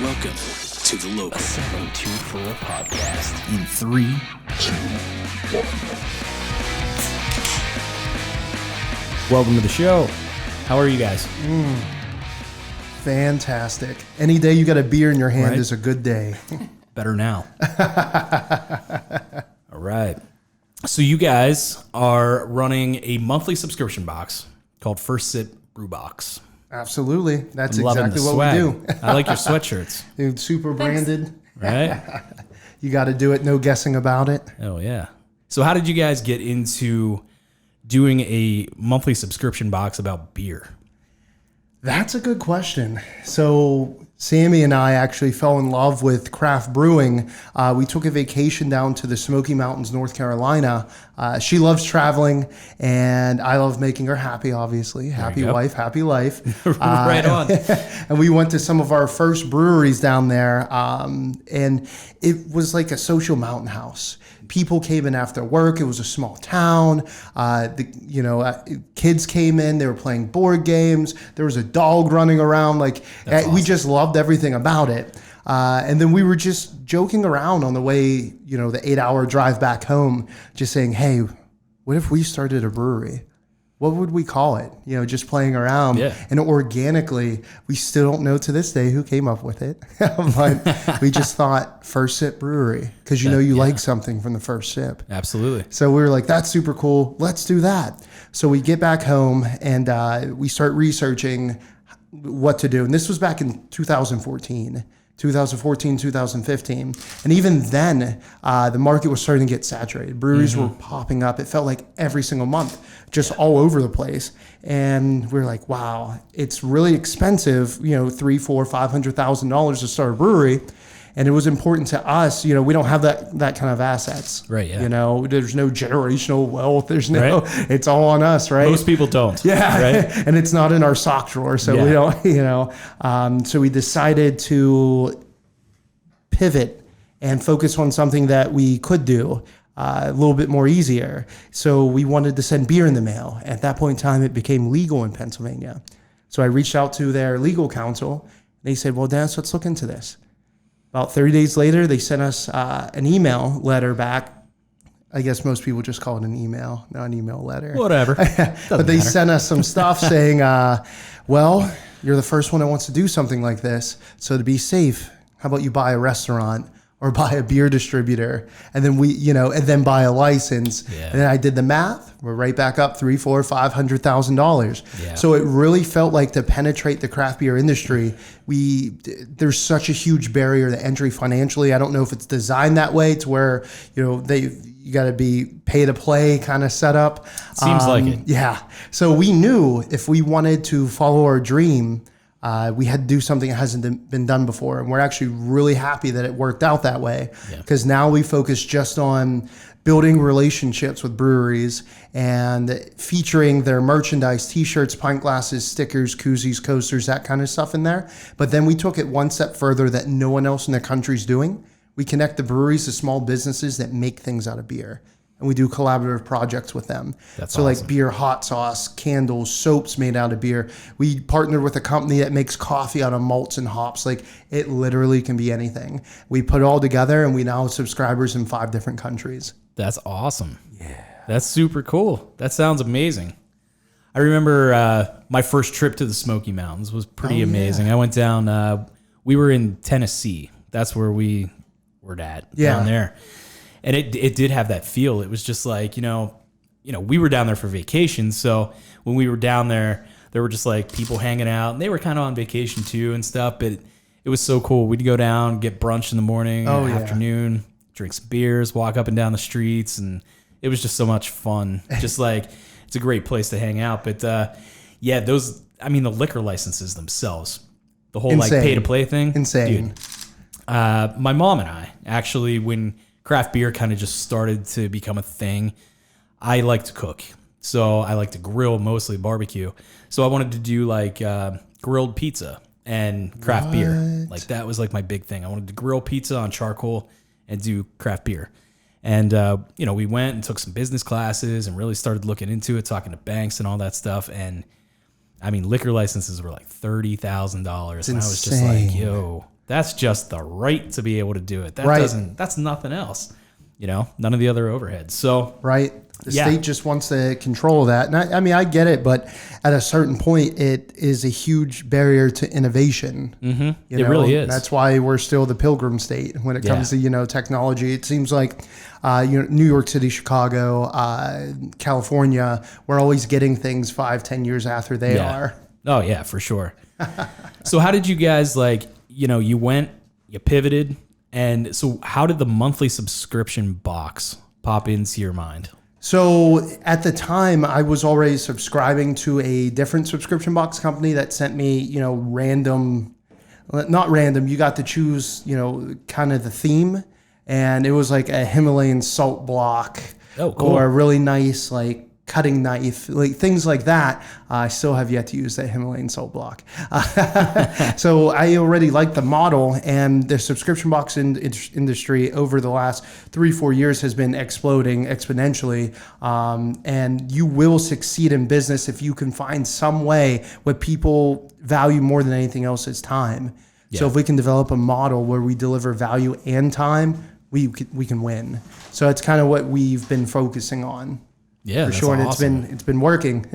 Welcome to the local A 724 podcast. in 3, 2, 1. Welcome to the show. How are you guys? Fantastic. Any day you got a beer in your hand Right. is a good day. Better now. All right. So you guys are running a monthly subscription box called First Sip Brew Box. Absolutely. That's I'm loving exactly the what swag. we do. I like your sweatshirts. Dude, super branded. Right? You got to do it. No guessing about it. Oh, yeah. So how did you guys get into doing a monthly subscription box about beer? That's a good question. So Sammie and I actually fell in love with craft brewing. We took a vacation down to the Smoky Mountains, North Carolina. She loves traveling, and I love making her happy, obviously. Happy go. wife, happy life. Right on. And we went to some of our first breweries down there, and it was like a social mountain house. People came in after work. It was a small town. Kids came in. They were playing board games. There was a dog running around. We just loved everything about it. And then we were just joking around on the way, the 8-hour drive back home, just saying, hey, what if we started a brewery? What would we call it? Just playing around. Yeah. And organically, we still don't know to this day who came up with it. But we just thought First Sip Brewery because you like something from the first sip. Absolutely. So we were like, that's super cool. Let's do that. So we get back home and we start researching what to do. And this was back in 2015. And even then, the market was starting to get saturated. Breweries were popping up. It felt like every single month, just all over the place. And we were like, wow, it's really expensive, $300,000, $400,000, $500,000 to start a brewery. And it was important to us, we don't have that kind of assets. Right, yeah. There's no generational wealth. There's Right. It's all on us, right? Most people don't. Yeah, Right? and it's not in our sock drawer, so we don't, So we decided to pivot and focus on something that we could do a little bit more easier. So we wanted to send beer in the mail. At that point in time, it became legal in Pennsylvania. So I reached out to their legal counsel. They said, well, Dennis, let's look into this. About 30 days later, they sent us an email letter back. I guess most people just call it an email, not an email letter. Whatever. But they sent us some stuff saying, well, you're the first one that wants to do something like this. So to be safe, how about you buy a restaurant or buy a beer distributor and then and then buy a license. Yeah. And then I did the math. We're right back up $300,000, $400,000, $500,000. Yeah. So it really felt like to penetrate the craft beer industry, there's such a huge barrier to entry financially. I don't know if it's designed that way to where, you got to be pay to play kind of setup. Seems like it. Yeah. So we knew if we wanted to follow our dream, we had to do something that hasn't been done before. And we're actually really happy that it worked out that way because now we focus just on building relationships with breweries and featuring their merchandise, t-shirts, pint glasses, stickers, koozies, coasters, that kind of stuff in there. But then we took it one step further that no one else in the country's doing. We connect the breweries to small businesses that make things out of beer. And we do collaborative projects with them. That's so awesome. like beer hot sauce, candles, soaps made out of beer. We partnered with a company that makes coffee out of malts and hops. Like it literally can be anything. We put it all together and we now have subscribers in 5 different countries. That's awesome. Yeah. That's super cool. That sounds amazing. I remember my first trip to the Smoky Mountains was pretty amazing. Yeah. I went down, we were in Tennessee. That's where we were at down there. And it did have that feel. It was just like, we were down there for vacation. So when we were down there were just like people hanging out and they were kind of on vacation too and stuff. But it was so cool. We'd go down, get brunch in the morning, afternoon, drink some beers, walk up and down the streets. And it was just so much fun. Just like, it's a great place to hang out. But the liquor licenses themselves, the whole Insane. like pay to play thing. Insane. Dude, my mom and I actually, when craft beer kind of just started to become a thing, I like to cook. So I like to grill, mostly barbecue. So I wanted to do like grilled pizza and craft beer. Like that was like my big thing. I wanted to grill pizza on charcoal and do craft beer. And, we went and took some business classes and really started looking into it, talking to banks and all that stuff. And I mean, liquor licenses were like $30,000. And I was just like, yo, That's just the right to be able to do it. That Right. that's nothing else. None of the other overheads. So Right. The Yeah. state just wants to control that. And I mean, I get it, but at a certain point, it is a huge barrier to innovation. Mm-hmm. It really is. That's why we're still the pilgrim state when it comes Yeah. to, technology. It seems like, New York City, Chicago, California, we're always getting things 5-10 years after they are. Oh yeah, for sure. So how did you guys you went, you pivoted, and so how did the monthly subscription box pop into your mind? So at the time, I was already subscribing to a different subscription box company that sent me, not random. You got to choose, kind of the theme, and it was like a Himalayan salt block, Oh, cool. or a really nice cutting knife, things like that. I still have yet to use that Himalayan salt block. So I already like the model, and the subscription box industry over the last 3-4 years has been exploding exponentially. And you will succeed in business if you can find some way what people value more than anything else is time. So if we can develop a model where we deliver value and time, we can win. So it's kind of what we've been focusing on. Yeah, For that's sure, and awesome. it's been working.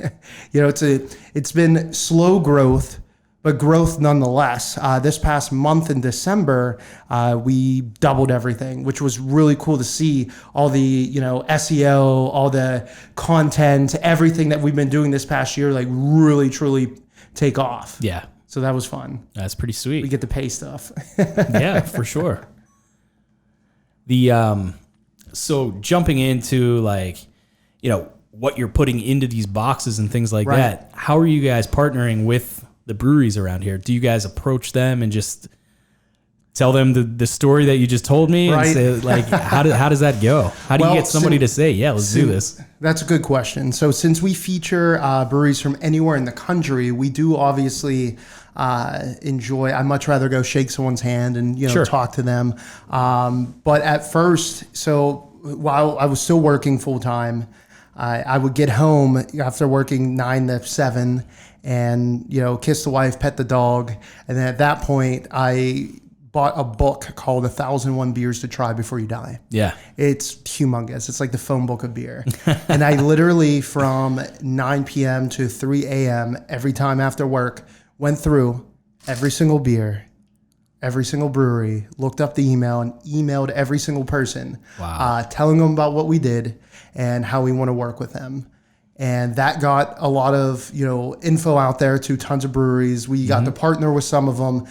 It's been slow growth, but growth nonetheless. This past month in December, we doubled everything, which was really cool to see. All the SEO, all the content, everything that we've been doing this past year, really truly take off. Yeah, So that was fun. that's pretty sweet. We get to pay stuff. Yeah, for sure. So jumping into what you're putting into these boxes and things like Right. that, how are you guys partnering with the breweries around here? Do you guys approach them and just tell them the story that you just told me Right. and say how does that go? How do Well, you get somebody to say, yeah, let's do this? That's a good question. So since we feature breweries from anywhere in the country, we do obviously enjoy. I'd much rather go shake someone's hand and Sure. talk to them. But at first, so while I was still working full time, I would get home after working 9 to 7 and kiss the wife, pet the dog, and then at that point I bought a book called 1001 Beers to Try Before You Die. Yeah. It's humongous. It's like the phone book of beer. And I literally from 9 p.m. to 3 a.m. every time after work went through every single beer, every single brewery, looked up the email and emailed every single person, telling them about what we did and how we want to work with them. And that got a lot of, info out there to tons of breweries. We got to partner with some of them.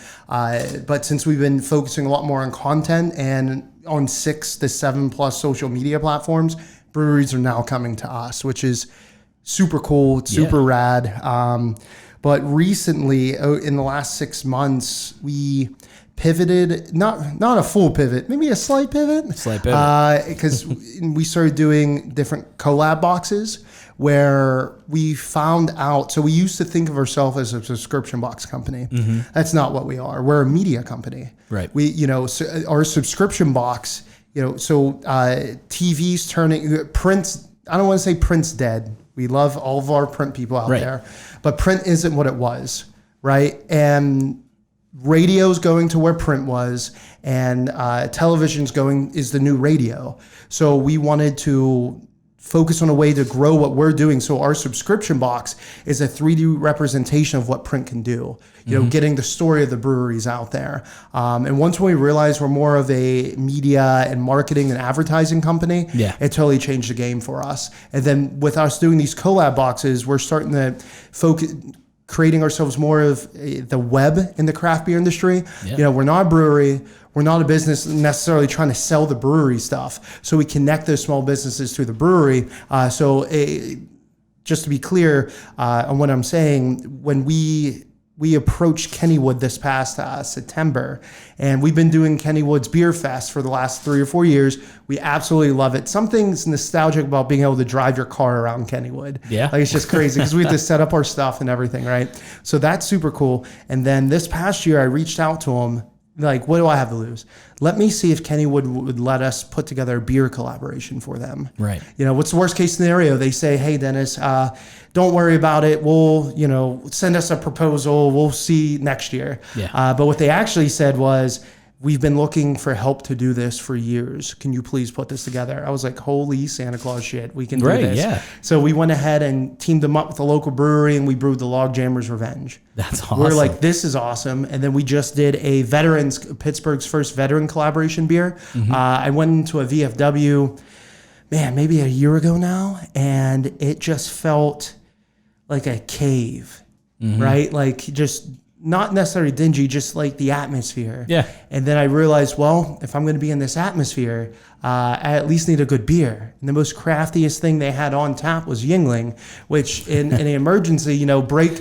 But since we've been focusing a lot more on content and on 6 to 7 plus social media platforms, breweries are now coming to us, which is super cool. It's super rad. But recently, in the last 6 months, we pivoted, not a full pivot, maybe a slight pivot. Because we started doing different collab boxes where we found out. So we used to think of ourselves as a subscription box company. That's not what we are. We're a media company. Right. So our subscription box, TV's turning, print's, I don't want to say print's dead. We love all of our print people out there, but print isn't what it was, right? And radio's going to where print was, and television's is the new radio. So we wanted to focus on a way to grow what we're doing. So our subscription box is a 3D representation of what print can do, getting the story of the breweries out there. And once we realized we're more of a media and marketing and advertising company, it totally changed the game for us. And then with us doing these collab boxes, we're starting to focus, creating ourselves more of the web in the craft beer industry. We're not a brewery. We're not a business necessarily trying to sell the brewery stuff. So we connect those small businesses to the brewery. Just to be clear on what I'm saying, when we approached Kennywood this past September, and we've been doing Kennywood's Beer Fest for the last 3 or 4 years. We absolutely love it. Something's nostalgic about being able to drive your car around Kennywood. It's just crazy because we have to set up our stuff and everything, right? So that's super cool. And then this past year, I reached out to them like, what do I have to lose? Let me see if Kenny would let us put together a beer collaboration for them. Right. You know, what's the worst case scenario? They say, hey, Dennis, don't worry about it. We'll, send us a proposal. We'll see next year. Yeah. But what they actually said was, we've been looking for help to do this for years. Can you please put this together? I was like, holy Santa Claus shit, we can do this. Yeah. So we went ahead and teamed them up with a local brewery, and we brewed the Log Jammer's Revenge. That's awesome. We're like, this is awesome. And then we just did Pittsburgh's first veteran collaboration beer. I went into a VFW, maybe a year ago now, and it just felt like a cave, right? Like, just not necessarily dingy, just like the atmosphere. Yeah. And then I realized, well, if I'm going to be in this atmosphere, I at least need a good beer. And the most craftiest thing they had on tap was Yingling, which in an emergency, break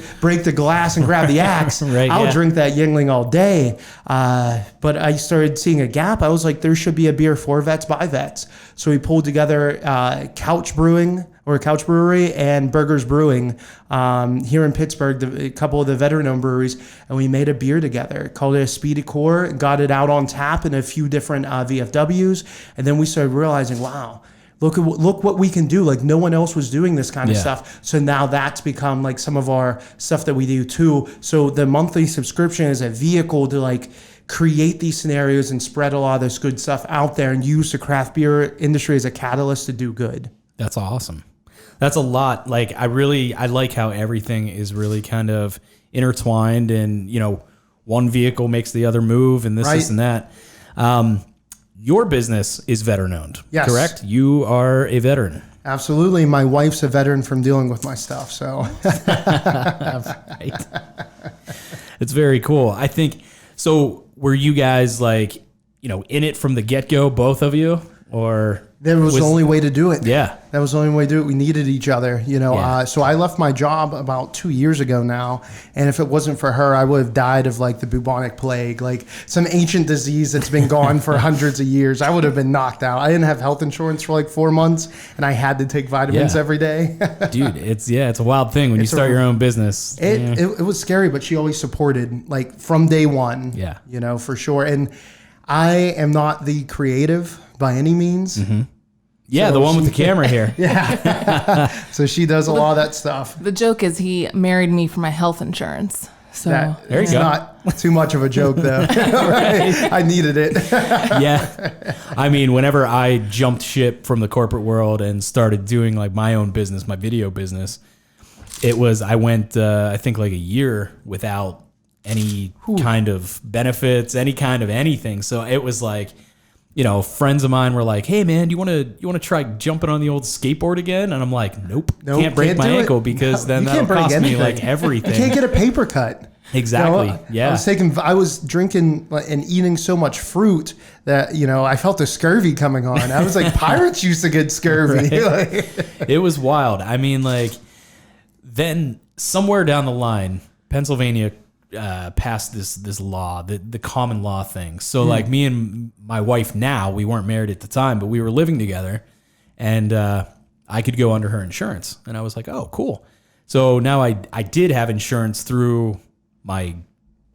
the glass and grab the axe. Right, I'll yeah. drink that Yingling all day. But I started seeing a gap. I was like, there should be a beer for vets by vets. So we pulled together Couch Brewery and Burgers Brewing here in Pittsburgh, a couple of the veteran-owned breweries, and we made a beer together. Called it a Speedy Core, got it out on tap in a few different VFWs, and then we started realizing, wow, look what we can do. Like, no one else was doing this kind of stuff. So now that's become like some of our stuff that we do too. So the monthly subscription is a vehicle to like create these scenarios and spread a lot of this good stuff out there and use the craft beer industry as a catalyst to do good. That's awesome. That's a lot. Like, I like how everything is really kind of intertwined, and, one vehicle makes the other move, and this and that. Your business is veteran owned, yes. Correct? You are a veteran. Absolutely. My wife's a veteran from dealing with my stuff. So Right. It's very cool. I think, so were you guys like, in it from the get-go, both of you, or? That was the only way to do it. Yeah. That was the only way to do it. We needed each other, Yeah. So I left my job about 2 years ago now. And if it wasn't for her, I would have died of like the bubonic plague, like some ancient disease that's been gone for hundreds of years. I would have been knocked out. I didn't have health insurance for like 4 months, and I had to take vitamins every day. Dude, it's a wild thing when you start your own business. It was scary, but she always supported, like, from day one. Yeah. For sure. And I am not the creative by any means. Mm-hmm. Yeah, So the one with she- the camera here. Yeah. So she does a lot of that stuff. The joke is he married me for my health insurance. So There you It's go. not too much of a joke, though. Right? I needed it. Yeah. I mean, whenever I jumped ship from the corporate world and started doing like my own business, my video business, I went, I think like a year without any kind of benefits, any kind of anything. So it was like, friends of mine were like, "Hey man, do you want to try jumping on the old skateboard again?" And I'm like, "Nope, can't break my do it. ankle because then You can't that'll break cost me anything. like everything." You can't get a paper cut. Exactly. Yeah. I was drinking and eating so much fruit that, I felt the scurvy coming on. I was like, pirates used to get scurvy. Right. It was wild. I mean, like, then somewhere down the line, Pennsylvania passed this law, the common law thing. So like me and my wife now, we weren't married at the time, but we were living together, and I could go under her insurance. And I was like, oh, cool. So now I did have insurance through my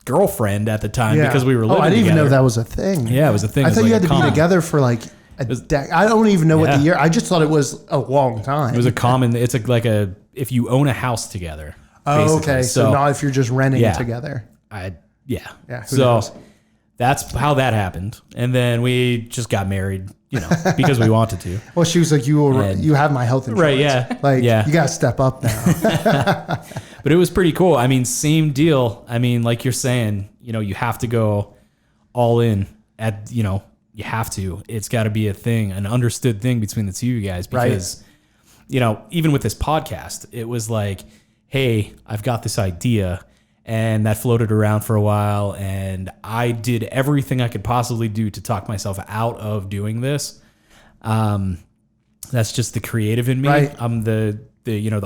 girlfriend at the time because we were living together. I didn't even know that was a thing. Yeah, it was a thing. I It was thought like you a had to be common- together for like a decade. I don't even know what the year. I just thought it was a long time. It was a common, it's if you own a house together. Oh, basically. okay. So not if you're just renting together. Yeah. Yeah, who So knows? that's how that happened. And then we just got married, because we wanted to. Well, she was like, you have my health insurance. Right, yeah. Like, Yeah. you got to step up now. But it was pretty cool. I mean, same deal. I mean, like you're saying, you have to go all in at, you have to. It's got to be a thing, an understood thing between the two of you guys because, even with this podcast, it was like, hey, I've got this idea, and that floated around for a while, and I did everything I could possibly do to talk myself out of doing this. That's just the creative in me. Right. I'm the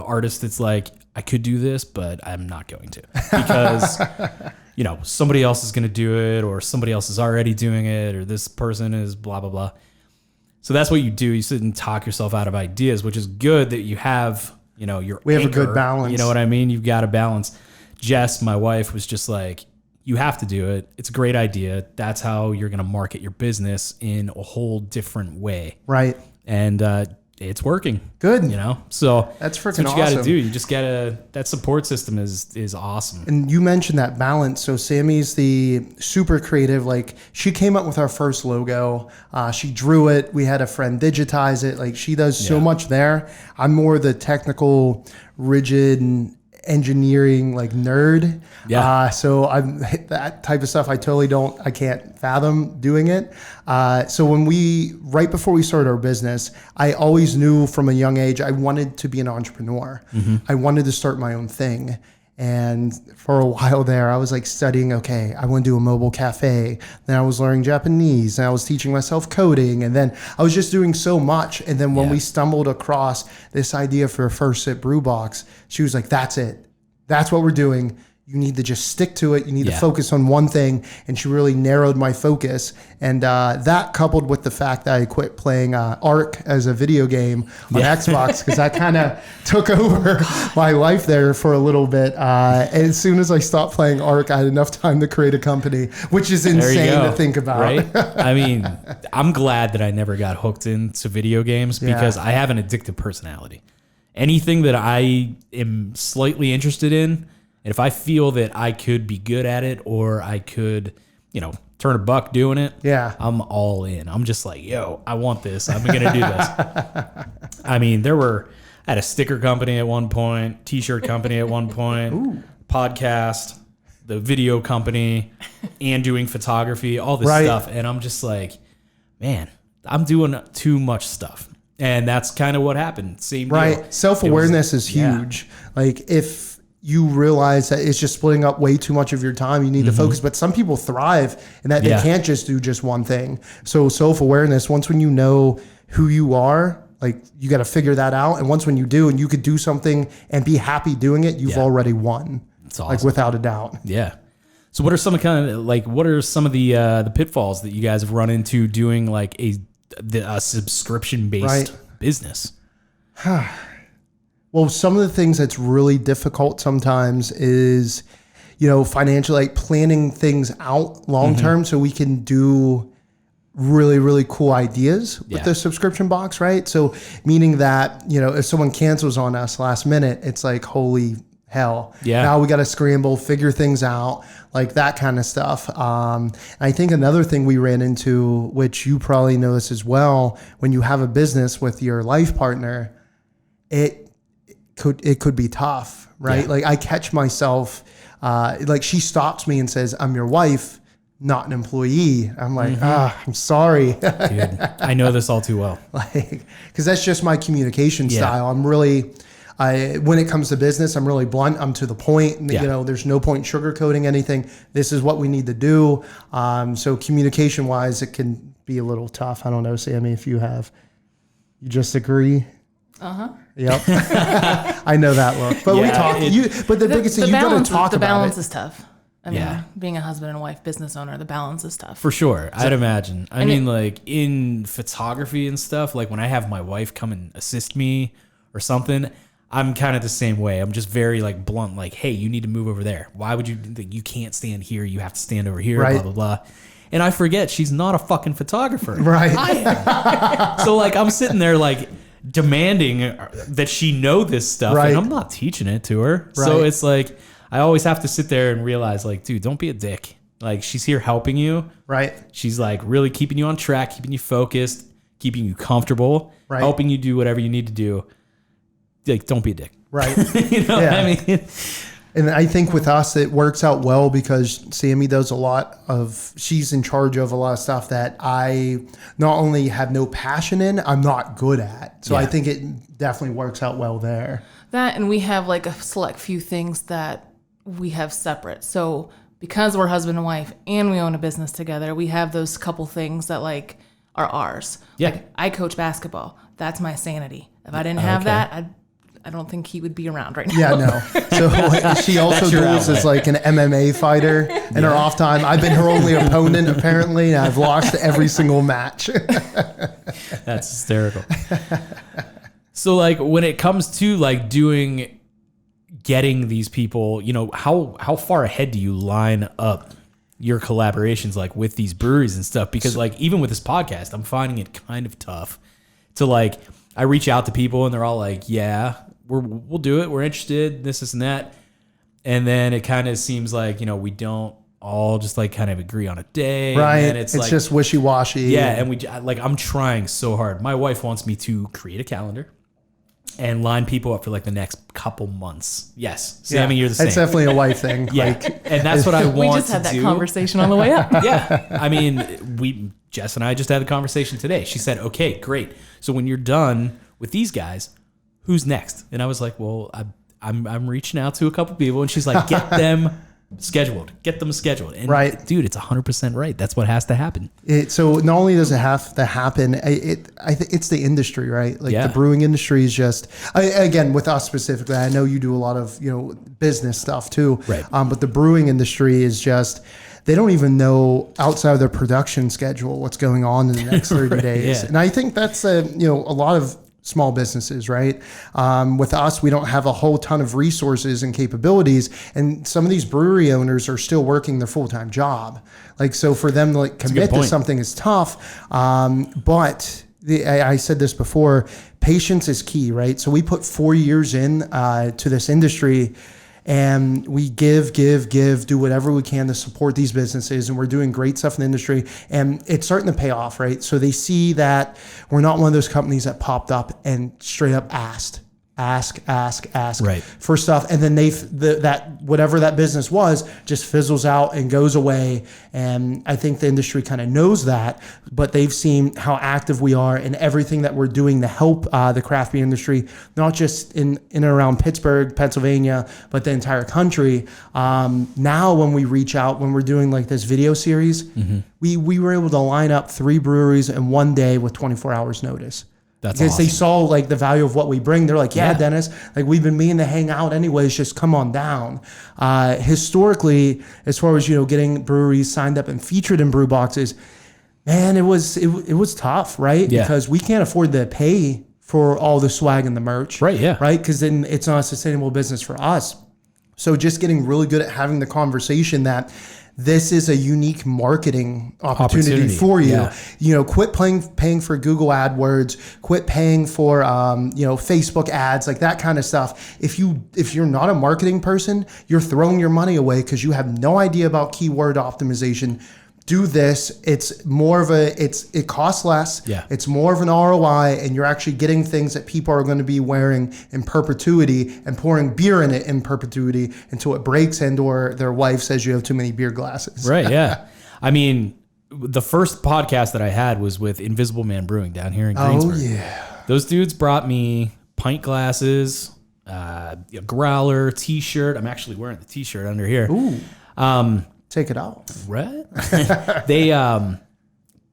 artist that's like, I could do this, but I'm not going to because, somebody else is going to do it, or somebody else is already doing it, or this person is blah, blah, blah. So that's what you do. You sit and talk yourself out of ideas, which is good that you have, your We have a anchor. good balance. You know what I mean? You've got a balance. Jess, my wife, was just like, You have to do it. It's a great idea. That's how you're going to market your business in a whole different way. Right. And it's working. Good. You know, so That's freaking what you got to awesome. do. You just got to, that support system is awesome. And you mentioned that balance. So Sammie's the super creative. Like, she came up with our first logo. She drew it. We had a friend digitize it. Like, she does so much there. I'm more the technical, rigid, and engineering like nerd. Yeah. So I'm that type of stuff. I can't fathom doing it. So right before we started our business, I always knew from a young age, I wanted to be an entrepreneur. I wanted to start my own thing. And for a while there, I was like studying, okay, I want to do a mobile cafe. Then I was learning Japanese and I was teaching myself coding. And then I was just doing so much. And then when we stumbled across this idea for First Sip Brew Box, she was like, that's it. That's what we're doing. You need to just stick to it. You need to focus on one thing. And she really narrowed my focus. And that coupled with the fact that I quit playing Ark as a video game on Xbox, because that kind of took over my life there for a little bit. And as soon as I stopped playing Ark, I had enough time to create a company, which is insane to think about. Right? I mean, I'm glad that I never got hooked into video games because I have an addictive personality. Anything that I am slightly interested in, and if I feel that I could be good at it or I could, turn a buck doing it, I'm all in. I'm just like, yo, I want this. I'm going to do this. I mean, I had a sticker company at one point, t-shirt company at one point, podcast, the video company, and doing photography, all this stuff. And I'm just like, man, I'm doing too much stuff. And that's kind of what happened. Same deal. Self-awareness is huge. Like, if you realize that it's just splitting up way too much of your time, you need to focus. But some people thrive in that they can't just do just one thing. So self-awareness, when you know who you are, like, you got to figure that out. And once when you do, and you could do something and be happy doing it, you've already won. It's awesome. Like, without a doubt. Yeah. So what are some of the pitfalls that you guys have run into doing like a subscription-based business? Well, some of the things that's really difficult sometimes is, financially, like planning things out long-term so we can do really, really cool ideas with the subscription box, right? So meaning that, if someone cancels on us last minute, it's like, holy hell. Yeah. Now we got to scramble, figure things out, like that kind of stuff. I think another thing we ran into, which you probably know this as well, when you have a business with your life partner, it could be tough, right? Like, I catch myself, like, she stops me and says, I'm your wife, not an employee. I'm like, I'm sorry. Dude, I know this all too well. Like, because that's just my communication style. I'm really... when it comes to business, I'm really blunt. I'm to the point. There's no point sugarcoating anything. This is what we need to do. So communication wise, it can be a little tough. I don't know, Sammie, if you just agree. Yep. I know that look, but we talk. But the biggest thing, you got to talk about it. The balance is tough. I mean, being a husband and wife business owner, the balance is tough. For sure. I'd imagine. I mean, like in photography and stuff, like when I have my wife come and assist me or something, I'm kind of the same way. I'm just very like blunt, like, hey, you need to move over there. Why would you can't stand here? You have to stand over here, blah, blah, blah. And I forget she's not a fucking photographer. Right. I am. So like, I'm sitting there like demanding that she know this stuff and I'm not teaching it to her. Right. So it's like, I always have to sit there and realize like, dude, don't be a dick. Like, she's here helping you. Right. She's like really keeping you on track, keeping you focused, keeping you comfortable, helping you do whatever you need to do. Like, don't be a dick. Right. You know what I mean? And I think with us, it works out well because Sammie does she's in charge of a lot of stuff that I not only have no passion in, I'm not good at. So I think it definitely works out well there. That, and we have like a select few things that we have separate. So because we're husband and wife and we own a business together, we have those couple things that like are ours. Yeah. Like, I coach basketball. That's my sanity. If I didn't have that, I don't think he would be around right now. Yeah, no. So she also duels as like an MMA fighter in her off time. I've been her only opponent, apparently, and I've lost every single match. That's hysterical. So like when it comes to like getting these people, how far ahead do you line up your collaborations like with these breweries and stuff, because like even with this podcast, I'm finding it kind of tough to like, I reach out to people and they're all like, yeah, we'll do it. We're interested, this and that. And then it kind of seems like, we don't all just like kind of agree on a day. Right. And It's like, just wishy-washy. yeah. And I'm trying so hard. My wife wants me to create a calendar and line people up for like the next couple months. Yes. Sammie, you're the same. It's definitely a wife thing. Yeah. Like, And that's what I want to do. We just had that conversation on the way up. Yeah. I mean, Jess and I just had the conversation today. She said, okay, great. So when you're done with these guys, who's next? And I was like, well, I'm reaching out to a couple people. And she's like, get them scheduled. And right. Dude, it's 100% right. That's what has to happen. So not only does it have to happen, it's the industry, right? Like the brewing industry is just, again, with us specifically, I know you do a lot of, business stuff too. Right. But the brewing industry is just, they don't even know outside of their production schedule what's going on in the next 30 right, days. Yeah. And I think that's a lot of small businesses, right? With us, we don't have a whole ton of resources and capabilities. And some of these brewery owners are still working their full-time job. Like, so for them to like commit to something is tough. But I said this before, patience is key, right? So we put 4 years in to this industry, and we give, do whatever we can to support these businesses. And we're doing great stuff in the industry, and it's starting to pay off, right? So they see that we're not one of those companies that popped up and straight up ask right. for stuff. And then that whatever that business was just fizzles out and goes away. And I think the industry kind of knows that, but they've seen how active we are and everything that we're doing to help the craft beer industry, not just in and around Pittsburgh, Pennsylvania, but the entire country. Now when we reach out, when we're doing like this video series, we were able to line up 3 breweries in one day with 24 hours notice. That's because awesome. they saw like the value of what we bring. They're like, yeah, Dennis, like we've been meaning to hang out anyways, just come on down. Historically, as far as, getting breweries signed up and featured in brew boxes, man, it was tough, right? Yeah. Because we can't afford to pay for all the swag and the merch. Right, yeah. Right? Because then it's not a sustainable business for us. So just getting really good at having the conversation that this is a unique marketing opportunity for you. Yeah. Quit paying for Google AdWords, quit paying for Facebook ads, like that kind of stuff. If you're not a marketing person, you're throwing your money away because you have no idea about keyword optimization. Do this. It's more of it costs less. Yeah. It's more of an ROI, and you're actually getting things that people are going to be wearing in perpetuity and pouring beer in it in perpetuity until it breaks and or their wife says you have too many beer glasses. Right. Yeah. I mean, the first podcast that I had was with Invisible Man Brewing down here in Greensburg. Oh yeah. Those dudes brought me pint glasses, a growler, t-shirt. I'm actually wearing the t-shirt under here. Ooh. Take it off. Right.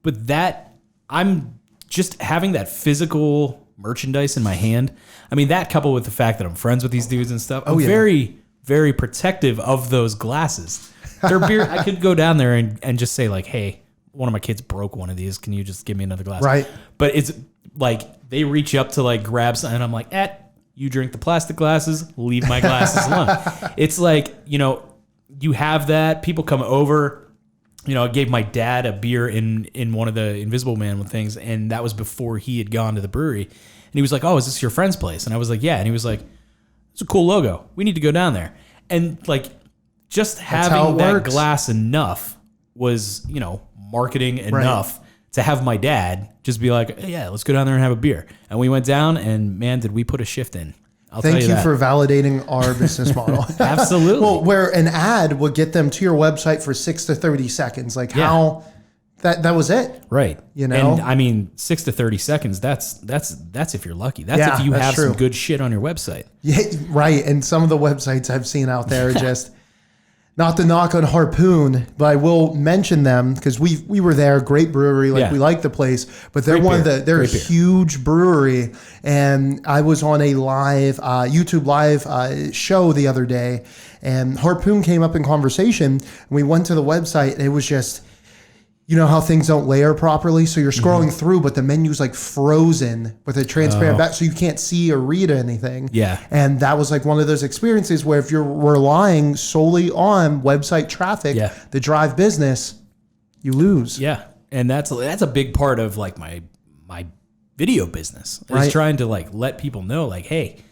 But that, I'm just having that physical merchandise in my hand. I mean, that coupled with the fact that I'm friends with these dudes and stuff, I'm very, very protective of those glasses. Their beer, I could go down there and just say like, hey, one of my kids broke one of these. Can you just give me another glass? Right. But it's like, they reach up to like grab something and I'm like, you drink the plastic glasses, leave my glasses alone. It's like, you have that. People come over. I gave my dad a beer in one of the Invisible Man things, and that was before he had gone to the brewery. And he was like, "Oh, is this your friend's place?" And I was like, "Yeah." And he was like, "It's a cool logo. We need to go down there." And like, just having that glass enough was, marketing enough to have my dad just be like, "Yeah, let's go down there and have a beer." And we went down, and man, did we put a shift in. Thank you for validating our business model. Absolutely. Well, where an ad would get them to your website for 6 to 30 seconds. Like how that was it. Right. And I mean, 6 to 30 seconds, that's if you're lucky. That's if you have some good shit on your website. Yeah, right. And some of the websites I've seen out there are just not to knock on Harpoon, but I will mention them because we were there, great brewery, we like the place, but they're they're a huge brewery. And I was on a live YouTube live show the other day, and Harpoon came up in conversation, and we went to the website, and it was just, you know how things don't layer properly? So you're scrolling through, but the menu's like frozen with a transparent back, so you can't see or read anything. Yeah. And that was like one of those experiences where if you're relying solely on website traffic to drive business, you lose. Yeah. And that's a big part of like my video business is trying to like let people know like, hey,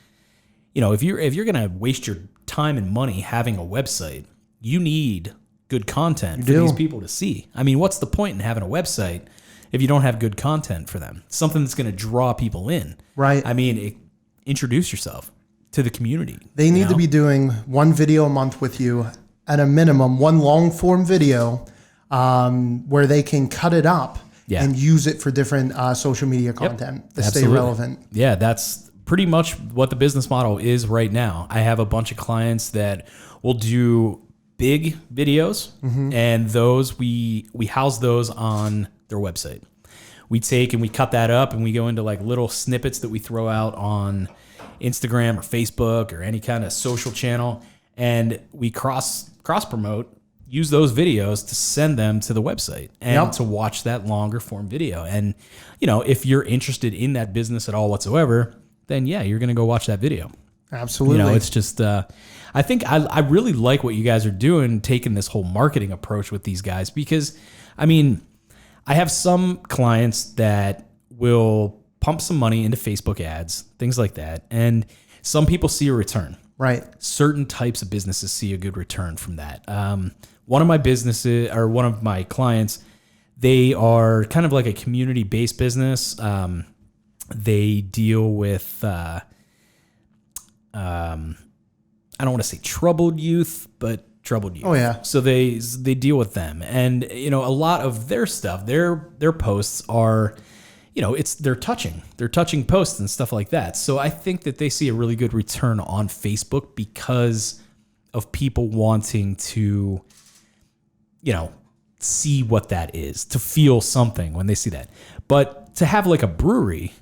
you know, if you're going to waste your time and money having a website, you need good content for these people to see. I mean, what's the point in having a website if you don't have good content for them? Something that's going to draw people in. Right. I mean, introduce yourself to the community. They need to be doing one video a month with you at a minimum, one long form video where they can cut it up and use it for different social media content to stay relevant. Yeah, that's pretty much what the business model is right now. I have a bunch of clients that will do big videos, and those we house those on their website. We take and we cut that up and we go into like little snippets that we throw out on Instagram or Facebook or any kind of social channel, and we cross promote, use those videos to send them to the website and to watch that longer form video. And you know, if you're interested in that business at all whatsoever, then you're going to go watch that video. Absolutely. You know, it's just, I think I really like what you guys are doing, taking this whole marketing approach with these guys, because, I mean, I have some clients that will pump some money into Facebook ads, things like that. And some people see a return. Right. Certain types of businesses see a good return from that. One of my clients, they are kind of like a community-based business. They deal with, I don't want to say troubled youth, but troubled youth. Oh yeah. So they deal with them, and you know, a lot of their stuff, their posts are, you know, they're touching posts and stuff like that. So I think that they see a really good return on Facebook because of people wanting to, you know, see what that is, to feel something when they see that. But to have like a brewery,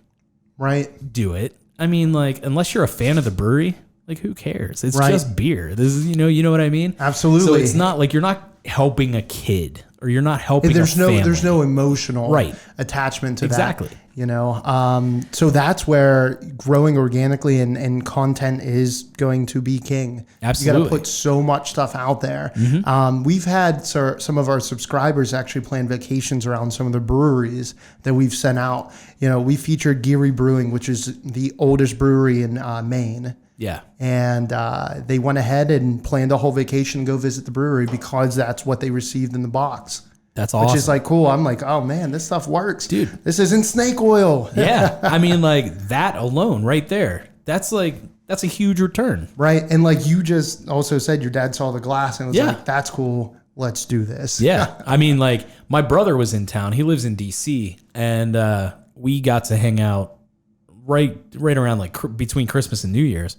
do it. I mean, like, unless you're a fan of the brewery, like, who cares? It's just beer. This is, you know what I mean? Absolutely. So it's not like you're not helping a kid or you're not helping a family. There's no emotional attachment to that. Exactly. You know, so that's where growing organically and content is going to be king. Absolutely. You got to put so much stuff out there. We've had some of our subscribers actually plan vacations around some of the breweries that we've sent out. You know, we featured Geary Brewing, which is the oldest brewery in Maine. Yeah. And they went ahead and planned a whole vacation to go visit the brewery because that's what they received in the box. That's awesome. Which is like cool. I'm like, oh man, this stuff works. Dude. This isn't snake oil. Yeah. I mean, like, that alone right there, that's a huge return. Right. And like you just also said, your dad saw the glass and was like, that's cool. Let's do this. Yeah. I mean, like, my brother was in town. He lives in DC, and we got to hang out right around like between Christmas and New Year's.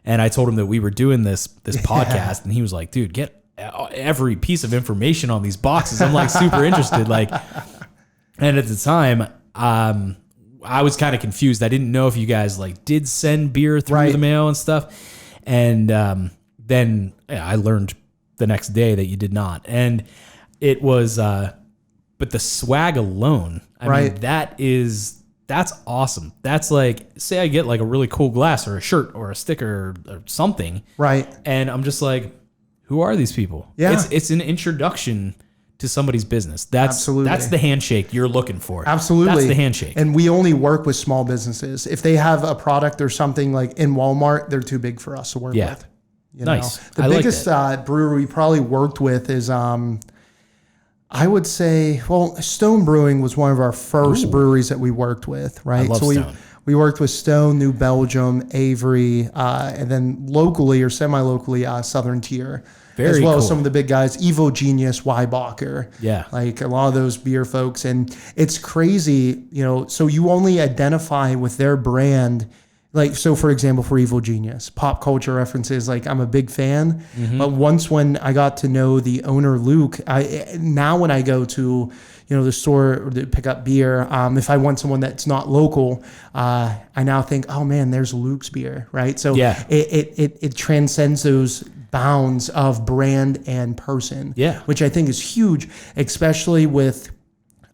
And I told him that we were doing this podcast, and he was like, dude, get every piece of information on these boxes. I'm like super interested. Like, and at the time, I was kind of confused. I didn't know if you guys like did send beer through the mail and stuff. And then I learned the next day that you did not. And it was, but the swag alone, I mean, that's awesome. That's like, say I get like a really cool glass or a shirt or a sticker or something. Right. And I'm just like, who are these people? Yeah. It's an introduction to somebody's business. That's the handshake you're looking for. Absolutely. That's the handshake. And we only work with small businesses. If they have a product or something like in Walmart, they're too big for us to work with. You nice. know? The biggest brewery we probably worked with is, I would say, well, Stone Brewing was one of our first breweries that we worked with, right? I love Stone. We worked with Stone, New Belgium, Avery, and then locally or semi-locally, Southern Tier. As well as some of the big guys, Evo Genius, Weibacher. Yeah. Like a lot of those beer folks. And it's crazy, you know, so you only identify with their brand. Like, so for example, for Evo Genius, pop culture references, like I'm a big fan. But once when I got to know the owner, Luke, now when I go to, you know, the store to pick up beer, if I want someone that's not local, I now think, oh man, there's Luke's beer, right? So it transcends those bounds of brand and person. Yeah. Which I think is huge, especially with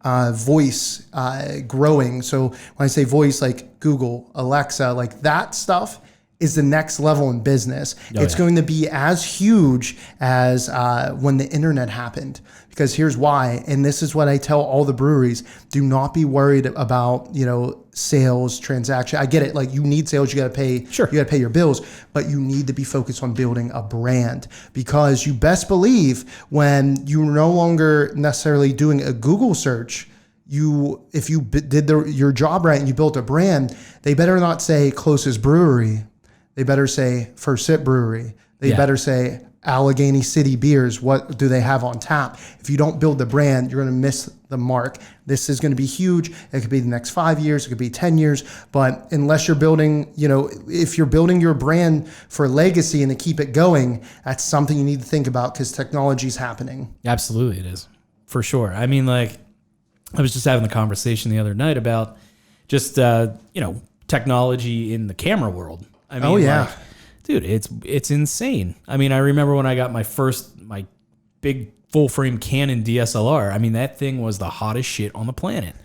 voice growing. So when I say voice, like Google, Alexa, like that stuff is the next level in business. It's going to be as huge as when the internet happened. Because here's why, and this is what I tell all the breweries: do not be worried about, sales, transaction. I get it, like you need sales, you got to pay, you got to pay your bills, but you need to be focused on building a brand, because you best believe when you're no longer necessarily doing a Google search, if you did your job right and you built a brand, they better not say closest brewery. They better say First Sip Brewery. They better say Allegheny City Beers. What do they have on tap? If you don't build the brand, you're going to miss the mark. This is going to be huge. It could be the next 5 years. It could be 10 years. But unless you're building, if you're building your brand for legacy and to keep it going, that's something you need to think about, because technology is happening. Absolutely, it is. For sure. I mean, like, I was just having the conversation the other night about just, technology in the camera world. I mean, like, dude, it's insane. I mean, I remember when I got my big full frame Canon DSLR. I mean, that thing was the hottest shit on the planet.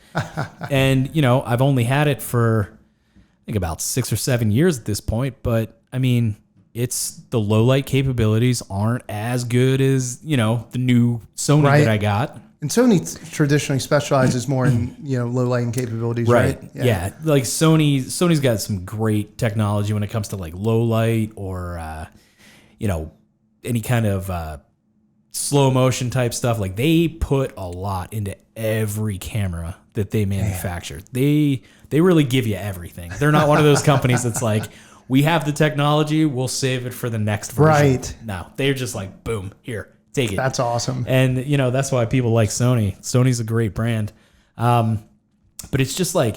And, I've only had it for, I think, about 6 or 7 years at this point. But I mean, the low light capabilities aren't as good as, the new Sony that I got. And Sony traditionally specializes more in, low lighting capabilities, right? Yeah. Like Sony's got some great technology when it comes to like low light or, any kind of slow motion type stuff. Like they put a lot into every camera that they manufacture. They really give you everything. They're not one of those companies that's like, we have the technology, we'll save it for the next version. Right. No, they're just like, boom, here. Take it. That's awesome. And, that's why people like Sony. Sony's a great brand. But it's just like,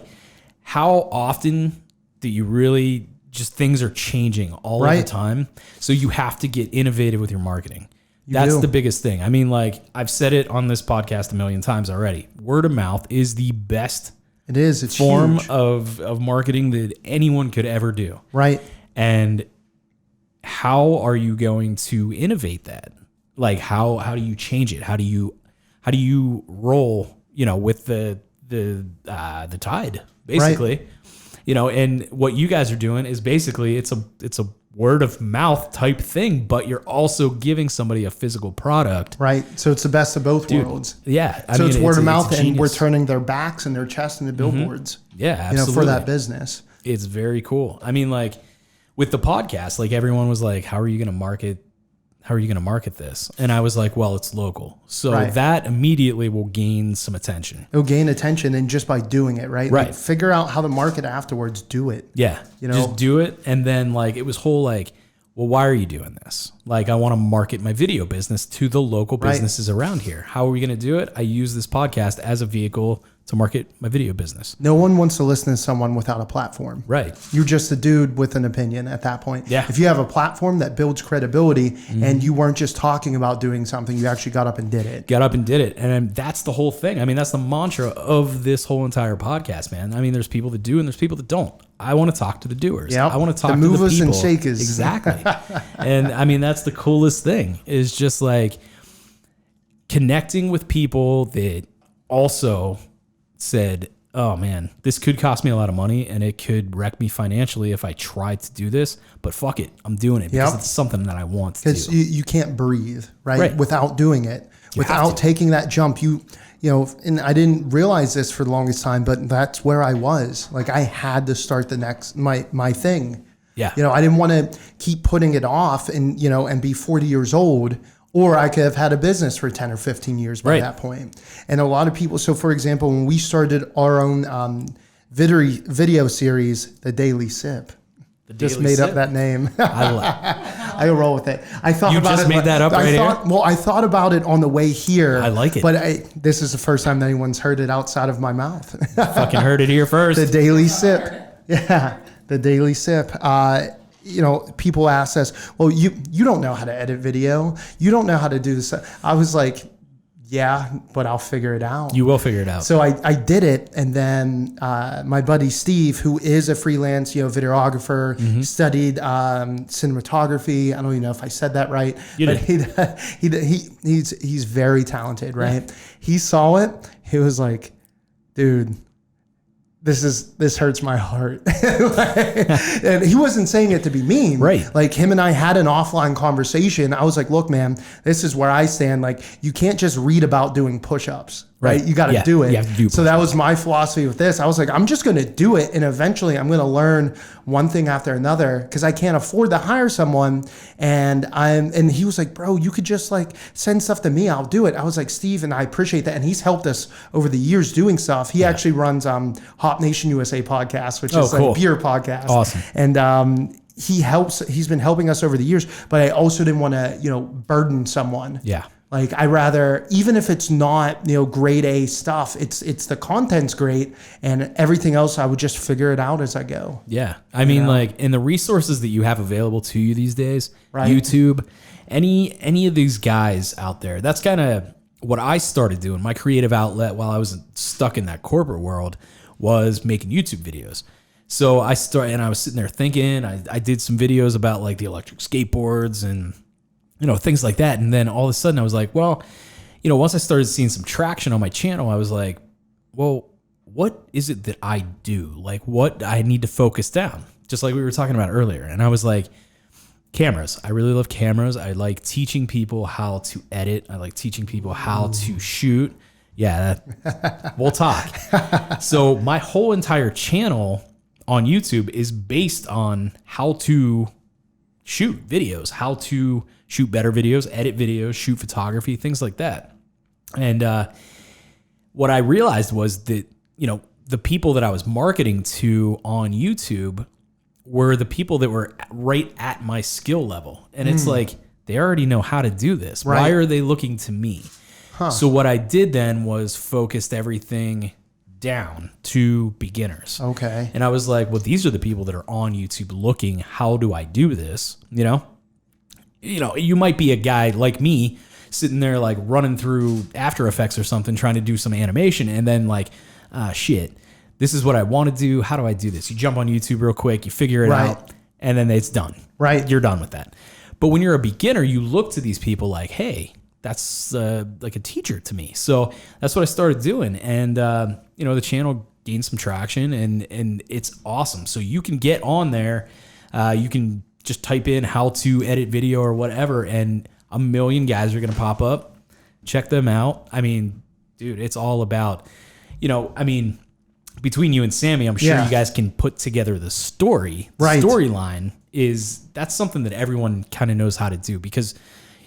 how often do you really just, things are changing all of the time. So you have to get innovative with your marketing. That's the biggest thing. I mean, like, I've said it on this podcast a million times already. Word of mouth is the best form of marketing that anyone could ever do. Right. And how are you going to innovate that? Like how do you change it? How do you roll, with the tide, basically, and what you guys are doing is basically it's a word of mouth type thing, but you're also giving somebody a physical product. Right. So it's the best of both worlds. Yeah. I mean, it's word of mouth, and we're turning their backs and their chest into billboards. Yeah, absolutely. For that business. It's very cool. I mean, like with the podcast, like everyone was like, how are you going to market this? And I was like, well, it's local. So that immediately will gain some attention. It'll gain attention, and just by doing it, right? Like, figure out how to market afterwards. Do it. Yeah. Just do it. And then like, it was whole like, well, why are you doing this? Like, I want to market my video business to the local businesses around here. How are we going to do it? I use this podcast as a vehicle to market my video business. No one wants to listen to someone without a platform. Right. You're just a dude with an opinion at that point. Yeah. If you have a platform that builds credibility and you weren't just talking about doing something, you actually got up and did it. And that's the whole thing. I mean, that's the mantra of this whole entire podcast, man. I mean, there's people that do and there's people that don't. I want to talk to the doers. Yep. I want to talk to the people. The movers and shakers. Exactly. And I mean, that's the coolest thing, is just like connecting with people that also said, oh man, this could cost me a lot of money and it could wreck me financially if I tried to do this, but fuck it, I'm doing it because it's something that I want to do. Because you can't breathe, right? Without doing it, without taking that jump, you know, and I didn't realize this for the longest time, but that's where I was. Like, I had to start the next, my thing. Yeah. You know, I didn't want to keep putting it off and, you know, and be 40 years old. Or I could have had a business for 10 or 15 years by that point. And a lot of people, so for example, when we started our own video series, The Daily Sip, just made up that name. I roll with it. I thought you about just it. Made that up right here? Well, I thought about it on the way here. I like it. But this is the first time that anyone's heard it outside of my mouth. Fucking heard it here first. The Daily Sip. Yeah, The Daily Sip. You know, people ask us, well, you don't know how to edit video. You don't know how to do this. I was like, yeah, but I'll figure it out. You will figure it out. So I did it, and then my buddy Steve, who is a freelance, videographer, studied cinematography. I don't even know if I said that right, but he's very talented, right? Yeah. He saw it. He was like, "Dude, this hurts my heart." And he wasn't saying it to be mean. Right. Like him and I had an offline conversation. I was like, look, man, this is where I stand. Like you can't just read about doing push-ups, right? You got to do it. So that was my philosophy with this. I was like, I'm just going to do it. And eventually I'm going to learn one thing after another because I can't afford to hire someone. And he was like, bro, you could just like send stuff to me. I'll do it. I was like, Steve, and I appreciate that. And he's helped us over the years doing stuff. He actually runs Hop Nation USA podcast, which is like beer podcast. Awesome. And he's been helping us over the years, but I also didn't want to, burden someone. Yeah. Like I rather, even if it's not, grade A stuff, it's the content's great and everything else I would just figure it out as I go. Yeah. I mean, like in the resources that you have available to you these days, right. YouTube, any of these guys out there, that's kind of what I started doing. My creative outlet while I was stuck in that corporate world was making YouTube videos. So I started, and I was sitting there thinking, I did some videos about like the electric skateboards and, things like that. And then all of a sudden I was like, well, once I started seeing some traction on my channel, I was like, well, what is it that I do? Like what I need to focus down, just like we were talking about earlier. And I was like, cameras. I really love cameras. I like teaching people how to edit. I like teaching people how to shoot. Yeah, we'll talk. So my whole entire channel on YouTube is based on how to shoot videos, how to shoot better videos, edit videos, shoot photography, things like that. And what I realized was that, the people that I was marketing to on YouTube were the people that were right at my skill level. And it's like, they already know how to do this. Right. Why are they looking to me? Huh. So what I did then was focused everything down to beginners. Okay. And I was like, well, these are the people that are on YouTube looking, how do I do this? You might be a guy like me sitting there like running through After Effects or something, trying to do some animation. And then like, shit, this is what I want to do. How do I do this? You jump on YouTube real quick, you figure it out, and then it's done. Right. You're done with that. But when you're a beginner, you look to these people like, hey, that's like a teacher to me. So that's what I started doing. And, the channel gained some traction and it's awesome. So you can get on there. You can just type in how to edit video or whatever, and a million guys are going to pop up. Check them out. I mean, dude, it's all about, between you and Sammie, I'm sure you guys can put together the story. The storyline that's something that everyone kind of knows how to do because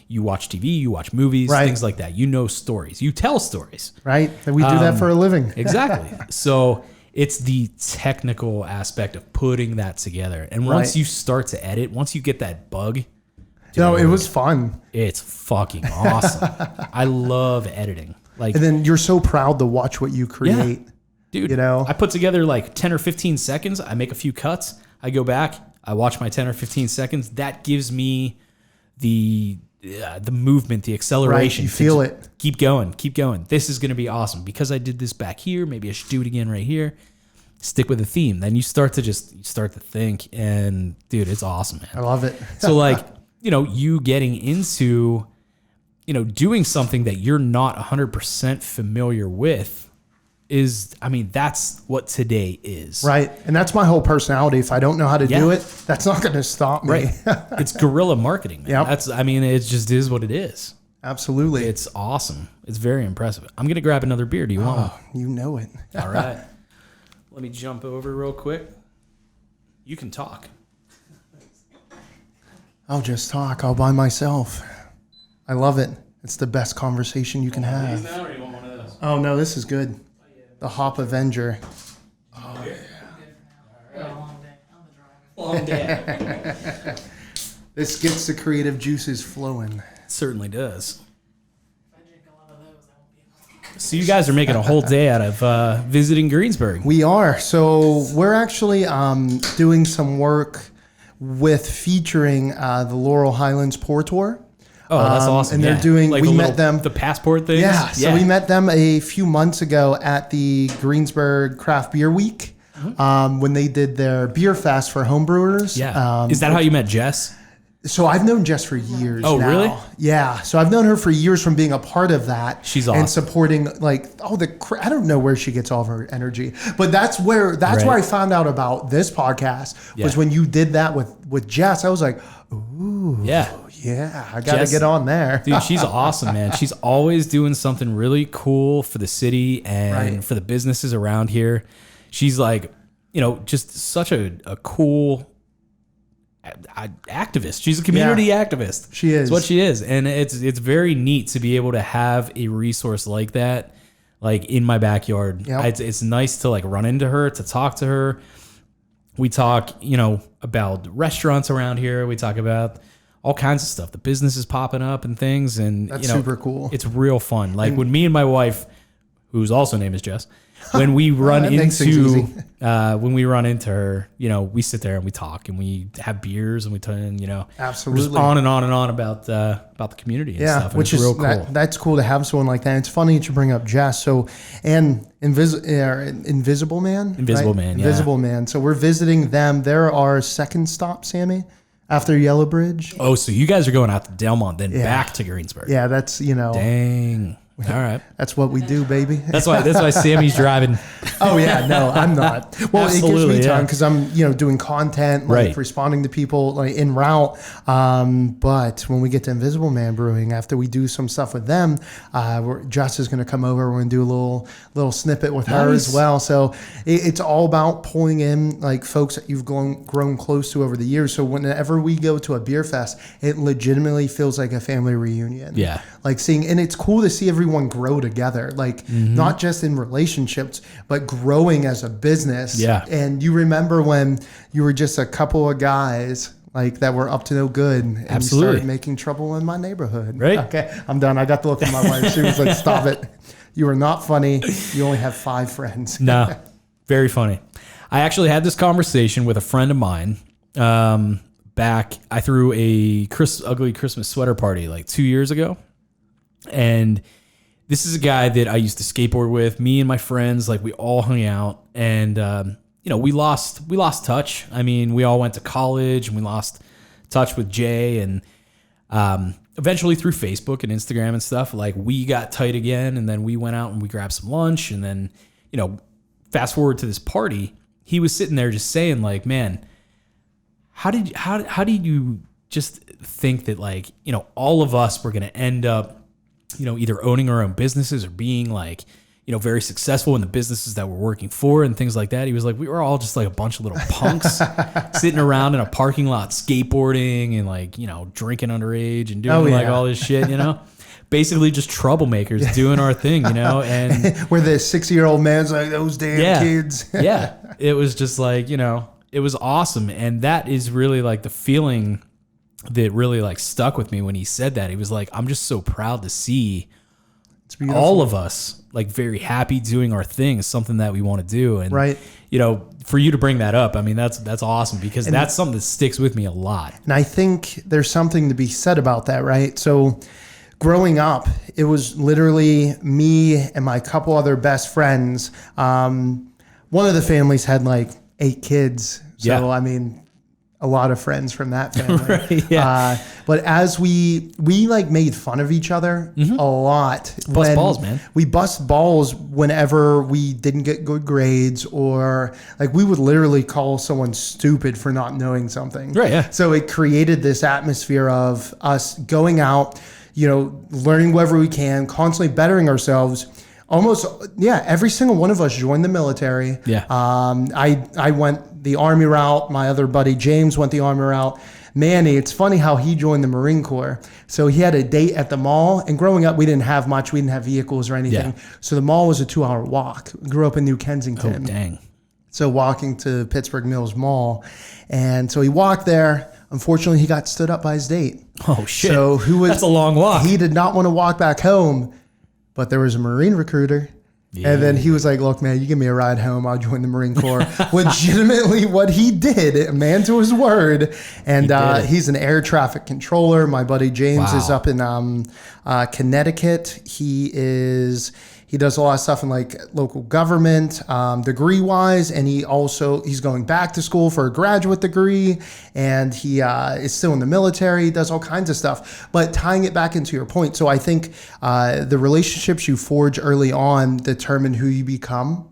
you watch TV, you watch movies, things like that. You know stories. You tell stories. Right. And we do that for a living. Exactly. So it's the technical aspect of putting that together. And once you start to edit, once you get that bug. It was fun. It's fucking awesome. I love editing. And then you're so proud to watch what you create. Yeah. Dude, I put together like 10 or 15 seconds. I make a few cuts. I go back. I watch my 10 or 15 seconds. That gives me the movement, the acceleration. You feel it. Keep going. This is going to be awesome because I did this back here. Maybe I should do it again right here. Stick with the theme. Then you start to think, and dude, it's awesome, man. I love it. So you getting into, doing something that you're not 100% familiar with that's what today is. Right. And that's my whole personality. If I don't know how to do it, that's not going to stop me. Right. It's guerrilla marketing, man. Yep. It just is what it is. Absolutely. It's awesome. It's very impressive. I'm going to grab another beer. Do you want one? You know it. All right. Let me jump over real quick. You can talk. I'll just talk all by myself. I love it. It's the best conversation you can have. Now, or you want one of those? Oh, no, this is good. The Hop Avenger. Oh, yeah. Long day. This gets the creative juices flowing. It certainly does. So you guys are making a whole day out of visiting Greensburg. We are. So we're actually doing some work with featuring the Laurel Highlands Pour Tour. Oh, that's awesome. And they're yeah. doing, like we the met them. the passport things. Yeah. So we met them a few months ago at the Greensburg Craft Beer Week when they did their beer fest for homebrewers. Yeah. Is that how you met Jess? So I've known Jess for years. Oh, now. really? Yeah. So I've known her for years from being a part of that. She's awesome. And supporting I don't know where she gets all of her energy, but that's where I found out about this podcast was when you did that with Jess. I was like, ooh, yeah, I got to get on there. Dude, she's awesome, man. She's always doing something really cool for the city and for the businesses around here. She's like, just such a cool activist. She's a community activist. She is. That's what she is. And it's very neat to be able to have a resource like that, like in my backyard. Yep. It's nice to like run into her, to talk to her. We talk, about restaurants around here. We talk about all kinds of stuff. The businesses popping up and things. And that's super cool. It's real fun. Like when me and my wife, whose also name is Jess, when we run when we run into her, we sit there and we talk and we have beers and we absolutely just on and on and on about the community and stuff. And which it's is real cool. That's cool to have someone like that. It's funny to bring up Jess. So and Invisible Man. Invisible Man. Yeah. Invisible Man. So we're visiting them. They're our second stop, Sammie, after Yellow Bridge. Oh, so you guys are going out to Delmont, then back to Greensburg. Yeah, that's Dang. All right. That's what we do, baby. That's why Sammie's driving. Oh yeah, no, I'm not. Well, Absolutely, it gives me time because I'm doing content, like responding to people like en route. But when we get to Invisible Man Brewing, after we do some stuff with them, Jess is going to come over. We're going to do a little snippet with her as well. So it's all about pulling in like folks that you've grown close to over the years. So whenever we go to a beer fest, it legitimately feels like a family reunion. Yeah. Like and it's cool to see everyone grow together, like not just in relationships, but growing as a business. Yeah. And you remember when you were just a couple of guys like that were up to no good and you started making trouble in my neighborhood. Right. Okay, I'm done. I got to look at my wife. She was like, stop it. You are not funny. You only have 5 friends. No, very funny. I actually had this conversation with a friend of mine. I threw a ugly Christmas sweater party like 2 years ago. And this is a guy that I used to skateboard with. Me and my friends, like we all hung out, and we lost touch. I mean, we all went to college, and we lost touch with Jay, and eventually through Facebook and Instagram and stuff, like we got tight again, and then we went out and we grabbed some lunch, and then fast forward to this party, he was sitting there just saying like, man, how did you just think that like all of us were gonna end up either owning our own businesses or being like, very successful in the businesses that we're working for and things like that. He was like, we were all just like a bunch of little punks sitting around in a parking lot, skateboarding and like, drinking underage and doing all this shit, basically just troublemakers doing our thing, and where the 60-year-old man's like, those damn kids. Yeah. It was just like, it was awesome. And that is really like the feeling that really like stuck with me when he said that. He was like, I'm just so proud to see all of us like very happy doing our thing, something that we want to do. And for you to bring that up, I mean, that's awesome because that's something that sticks with me a lot. And I think there's something to be said about that, right? So growing up, it was literally me and my couple other best friends. One of the families had like 8 kids. So, I mean, a lot of friends from that family. But as we like made fun of each other a lot. Bust balls, man. We bust balls whenever we didn't get good grades, or like we would literally call someone stupid for not knowing something. Right, yeah. So it created this atmosphere of us going out, learning whatever we can, constantly bettering ourselves. Almost, every single one of us joined the military. Yeah. I went the Army route. My other buddy, James, went the Army route. Manny, it's funny how he joined the Marine Corps. So he had a date at the mall. And growing up, we didn't have much. We didn't have vehicles or anything. Yeah. So the mall was a 2-hour walk. We grew up in New Kensington. Oh, dang. So walking to Pittsburgh Mills Mall. And so he walked there. Unfortunately, he got stood up by his date. Oh, shit. So that's a long walk. He did not want to walk back home. But there was a Marine recruiter And then he was like, look, man, you give me a ride home, I'll join the Marine Corps. Legitimately what he did, a man to his word. And he's an air traffic controller. My buddy James is up in Connecticut. He does a lot of stuff in like local government, degree wise. And he's going back to school for a graduate degree, and he is still in the military, does all kinds of stuff. But tying it back into your point. So I think the relationships you forge early on determine who you become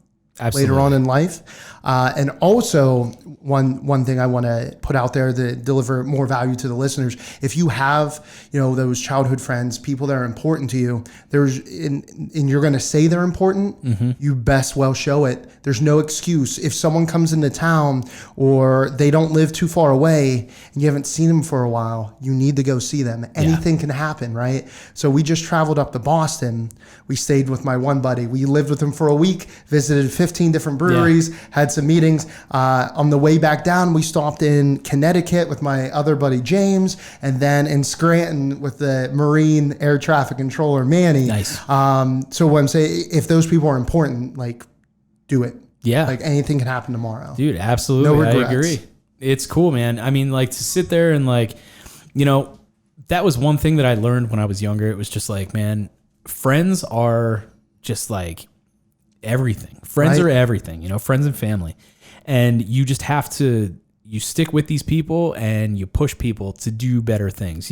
later on in life. And also one thing I want to put out there to deliver more value to the listeners. If you have, those childhood friends, people that are important to you, and you're going to say they're important, you best well show it. There's no excuse. If someone comes into town or they don't live too far away and you haven't seen them for a while, you need to go see them. Anything can happen, right? So we just traveled up to Boston. We stayed with my one buddy. We lived with him for a week, visited 15 different breweries, had some meetings. On the way back down, we stopped in Connecticut with my other buddy James, and then in Scranton with the Marine air traffic controller Manny. Nice. So what I'm saying, if those people are important, like, do it. Yeah. Like anything can happen tomorrow. Dude, absolutely. No regrets. I agree. It's cool, man. I mean, like, to sit there and like, that was one thing that I learned when I was younger. It was just like, man, friends are just like everything. Friends are everything, friends and family. And you just have to, you stick with these people and you push people to do better things.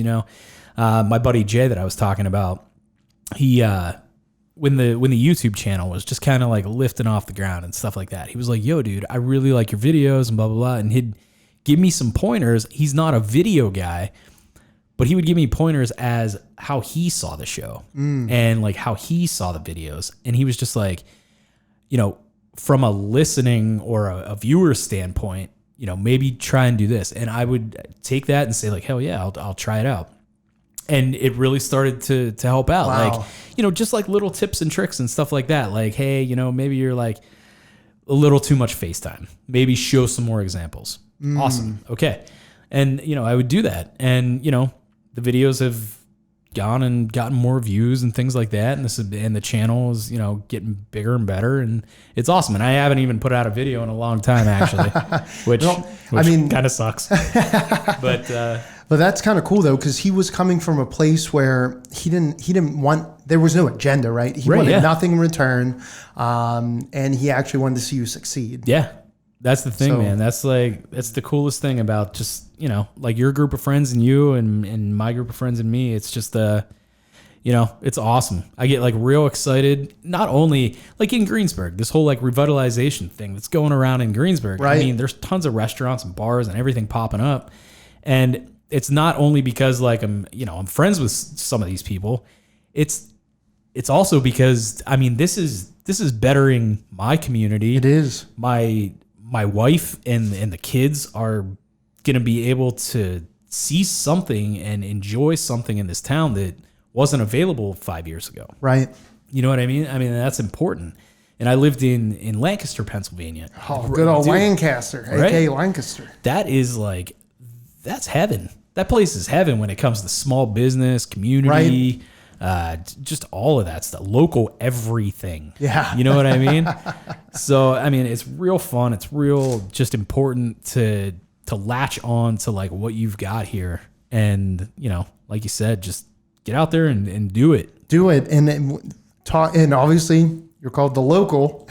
My buddy Jay that I was talking about, he, when the YouTube channel was just kind of like lifting off the ground and stuff like that, he was like, yo, dude, I really like your videos and blah, blah, blah. And he'd give me some pointers. He's not a video guy, but he would give me pointers as how he saw the show and like how he saw the videos. And he was just like, from a listening or a viewer standpoint, maybe try and do this. And I would take that and say like, hell yeah, I'll try it out. And it really started to help out. Wow. Like, just like little tips and tricks and stuff like that. Like, hey, maybe you're like a little too much FaceTime. Maybe show some more examples. Awesome. Okay. And, I would do that. And, the videos have gone and gotten more views and things like that. And the channel is, getting bigger and better. And it's awesome. And I haven't even put out a video in a long time, actually, which kind of sucks. But that's kind of cool though, because he was coming from a place where he didn't want, there was no agenda, right? He wanted nothing in return. And he actually wanted to see you succeed. Yeah. That's the thing, man. That's the coolest thing about just, like your group of friends and you and my group of friends and me. It's just, it's awesome. I get like real excited, not only like in Greensburg, this whole like revitalization thing that's going around in Greensburg. Right. I mean, there's tons of restaurants and bars and everything popping up. And it's not only because like I'm friends with some of these people. It's also because, I mean, this is bettering my community. It is. My wife and the kids are going to be able to see something and enjoy something in this town that wasn't available 5 years ago. Right. You know what I mean? I mean, that's important. And I lived in Lancaster, Pennsylvania. Oh, good old Lancaster, right? aka Lancaster. That is like, that's heaven. That place is heaven when it comes to small business, community, just all of that stuff, local everything. Yeah. You know what I mean? So, I mean, it's real fun. It's real just important to latch on to like what you've got here. And, like you said, just get out there and do it. Do it. And obviously you're called the local,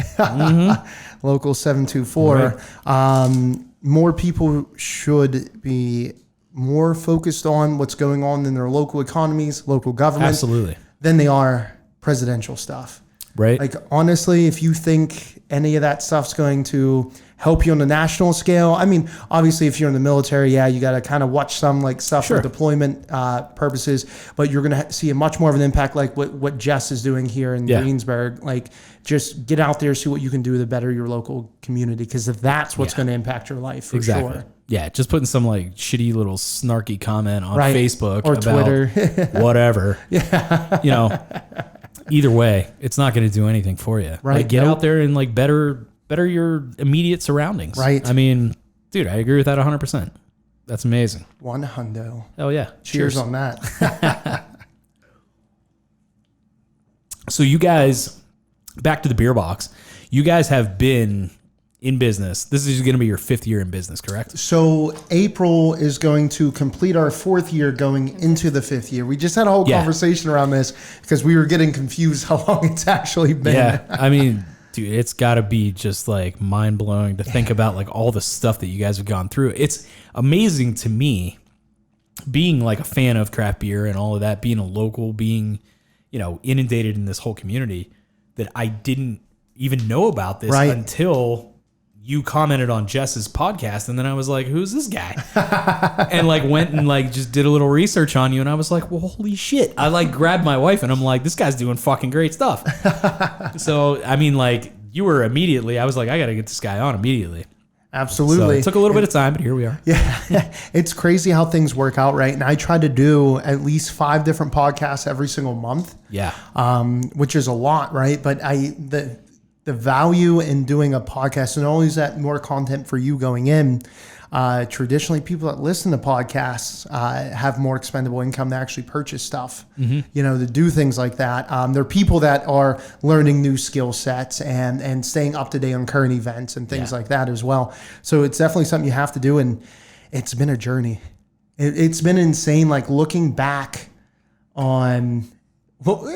local 724. Right. More people should be more focused on what's going on in their local economies, local government. Absolutely. Than they are presidential stuff. Right. Like, honestly, if you think any of that stuff's going to help you on a national scale, I mean, obviously, if you're in the military, you got to kind of watch some like stuff for deployment purposes, but you're going to see a much more of an impact like what Jess is doing here in Greensburg. Like, just get out there, see what you can do to better your local community, because that's what's going to impact your life for sure. Yeah, just putting some like shitty little snarky comment on Facebook or about Twitter, whatever. Either way, it's not going to do anything for you. Right. Like, get out there and like better your immediate surroundings. Right. I mean, dude, I agree with that 100%. That's amazing. One hundo. Oh yeah. Cheers on that. So you guys, back to the beer box. You guys have been in business. This is going to be your 5th year in business, correct? So April is going to complete our 4th year going into the 5th year. We just had a whole conversation around this because we were getting confused how long it's actually been. Yeah. I mean, dude, it's got to be just like mind blowing to think about like all the stuff that you guys have gone through. It's amazing to me being like a fan of craft beer and all of that, being a local, being, inundated in this whole community, that I didn't even know about this until you commented on Jess's podcast, and then I was like, who's this guy? And like went and like just did a little research on you, and I was like, well, holy shit. I like grabbed my wife and I'm like, this guy's doing fucking great stuff. So, I mean, like you were immediately, I was like, I got to get this guy on immediately. Absolutely. So it took a little bit of time, but here we are. Yeah. It's crazy how things work out, right? And I try to do at least 5 different podcasts every single month. Yeah. Which is a lot, right? But the value in doing a podcast, and always that more content for you going in. Traditionally, people that listen to podcasts have more expendable income to actually purchase stuff, to do things like that. There are people that are learning new skill sets and staying up to date on current events and things like that as well. So it's definitely something you have to do, and it's been a journey. It's been insane, like looking back on. Well,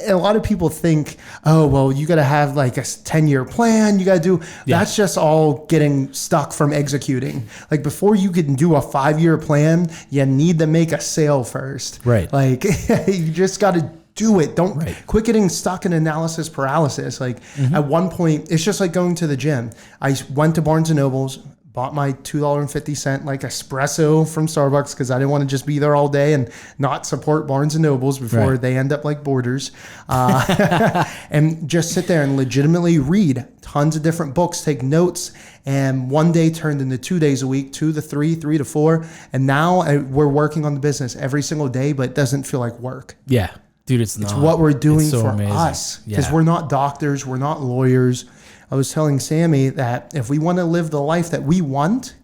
a lot of people think, oh, well, you got to have like a 10-year plan. You got to do that's just all getting stuck from executing. Like before you can do a 5-year plan, you need to make a sale first. Right. Like you just got to do it. Don't quit getting stuck in analysis paralysis. Like at one point, it's just like going to the gym. I went to Barnes & Noble's, bought my $2.50 like espresso from Starbucks because I didn't want to just be there all day and not support Barnes & Noble's before they end up like Borders. And just sit there and legitimately read tons of different books, take notes. And one day turned into 2 days a week, 2 to 3, 3 to 4. And now we're working on the business every single day, but it doesn't feel like work. Yeah. Dude, it's what we're doing so for amazing. us. Because we're not doctors, we're not lawyers. I was telling Sammie that if we want to live the life that we want,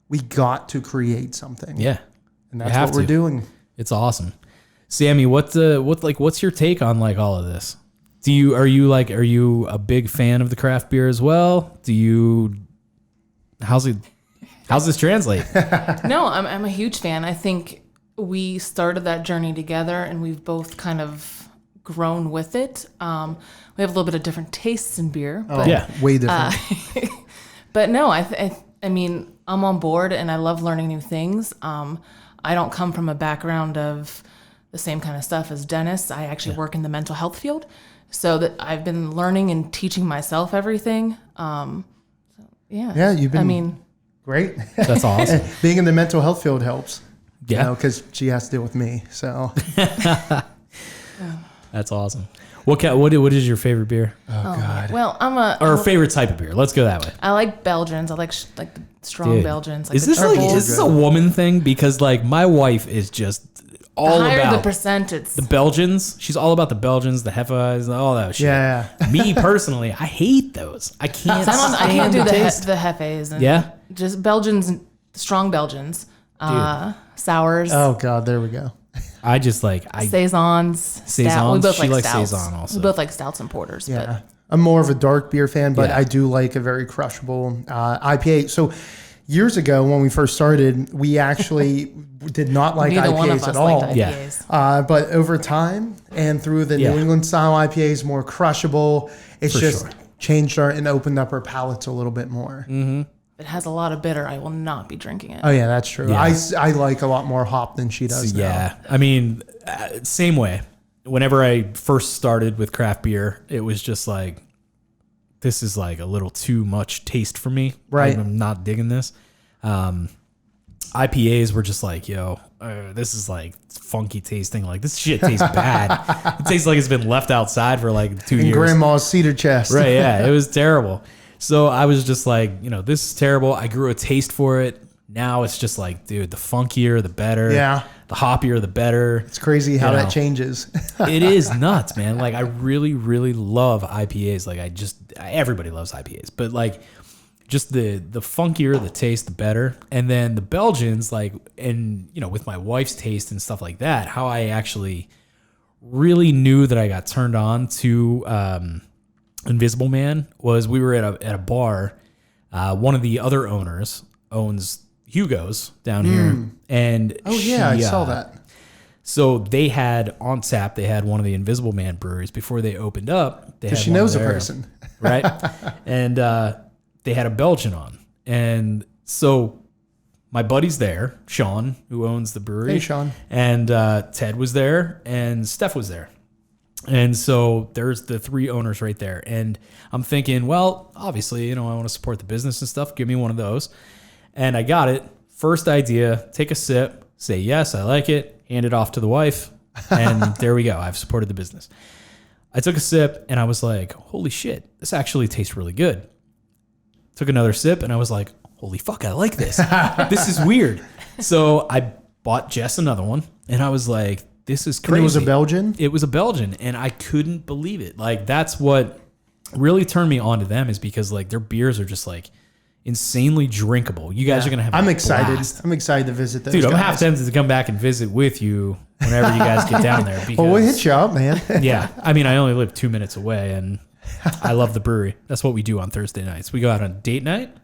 we got to create something. Yeah. And that's what we're doing. It's awesome. Sammie, what's your take on like all of this? Are you a big fan of the craft beer as well? How's this translate? No, I'm a huge fan. I think we started that journey together and we've both kind of grown with it. We have a little bit of different tastes in beer. But, way different. But no, I mean, I'm on board and I love learning new things. I don't come from a background of the same kind of stuff as Dennis. I actually work in the mental health field. So that I've been learning and teaching myself everything. Yeah, you've been great. That's awesome. Being in the mental health field helps. Yeah. Because she has to deal with me. So that's awesome. What is your favorite beer? Oh God. Well, or favorite type of beer? Let's go that way. I like Belgians. I like the strong Belgians. Like is this a woman thing? Because like my wife is just all the higher about the percent. It's the Belgians. She's all about the Belgians, the Hefes, all that shit. Yeah. Me personally, I hate those. I can't. I can't do the taste. Hefes. And Yeah. Just Belgians, strong Belgians. Sours. Oh God, there we go. I just like saisons. Saisons. We both she like likes stouts. saison also. We both like stouts and porters. Yeah. But I'm more of a dark beer fan, but I do like a very crushable IPA. So years ago when we first started, we actually did not like neither one of IPAs us at all. liked IPAs. But over time and through the New England style IPAs, more crushable, it's changed and opened up our palates a little bit more. Mm-hmm. It has a lot of bitter. I will not be drinking it. Oh yeah, that's true. Yeah. I like a lot more hop than she does. Yeah. I mean, same way. Whenever I first started with craft beer, it was just like, this is like a little too much taste for me. Right. I'm not digging this. IPAs were just like, this is like funky tasting. Like this shit tastes bad. It tastes like it's been left outside for like 2 years. Grandma's cedar chest. Right. Yeah. It was terrible. So I was just like, this is terrible. I grew a taste for it. Now it's just like, dude, the funkier, the better. Yeah. The hoppier, the better. It's crazy how that changes. It is nuts, man. Like I really, really love IPAs. Like everybody loves IPAs, but like just the funkier the taste, the better. And then the Belgians, like, and with my wife's taste and stuff like that, how I actually really knew that I got turned on to Invisible Man was we were at a bar. One of the other owners owns Hugo's down here. And I saw that. So they had on tap, they had one of the Invisible Man breweries before they opened up. Because she knows a person. Right? And they had a Belgian on. And so my buddy's there, Sean, who owns the brewery. Hey, Sean. And Ted was there, and Steph was there. And so there's the three owners right there. And I'm thinking, well, obviously, I want to support the business and stuff. Give me one of those. And I got it. First idea, take a sip, say, yes, I like it, hand it off to the wife. And there we go. I've supported the business. I took a sip and I was like, holy shit, this actually tastes really good. Took another sip and I was like, holy fuck, I like this. This is weird. So I bought Jess another one and I was like, this is crazy. And it was a Belgian? It was a Belgian, and I couldn't believe it. Like, that's what really turned me on to them, is because like their beers are just like insanely drinkable. You guys are gonna have. I'm a excited. blast. I'm excited to visit those. Dude, I'm guys. half tempted to come back and visit with you whenever you guys get down there. Because, Well, we'll hit you up, man. yeah, I mean, I only live 2 minutes away, and I love the brewery. That's what we do on Thursday nights. We go out on date night,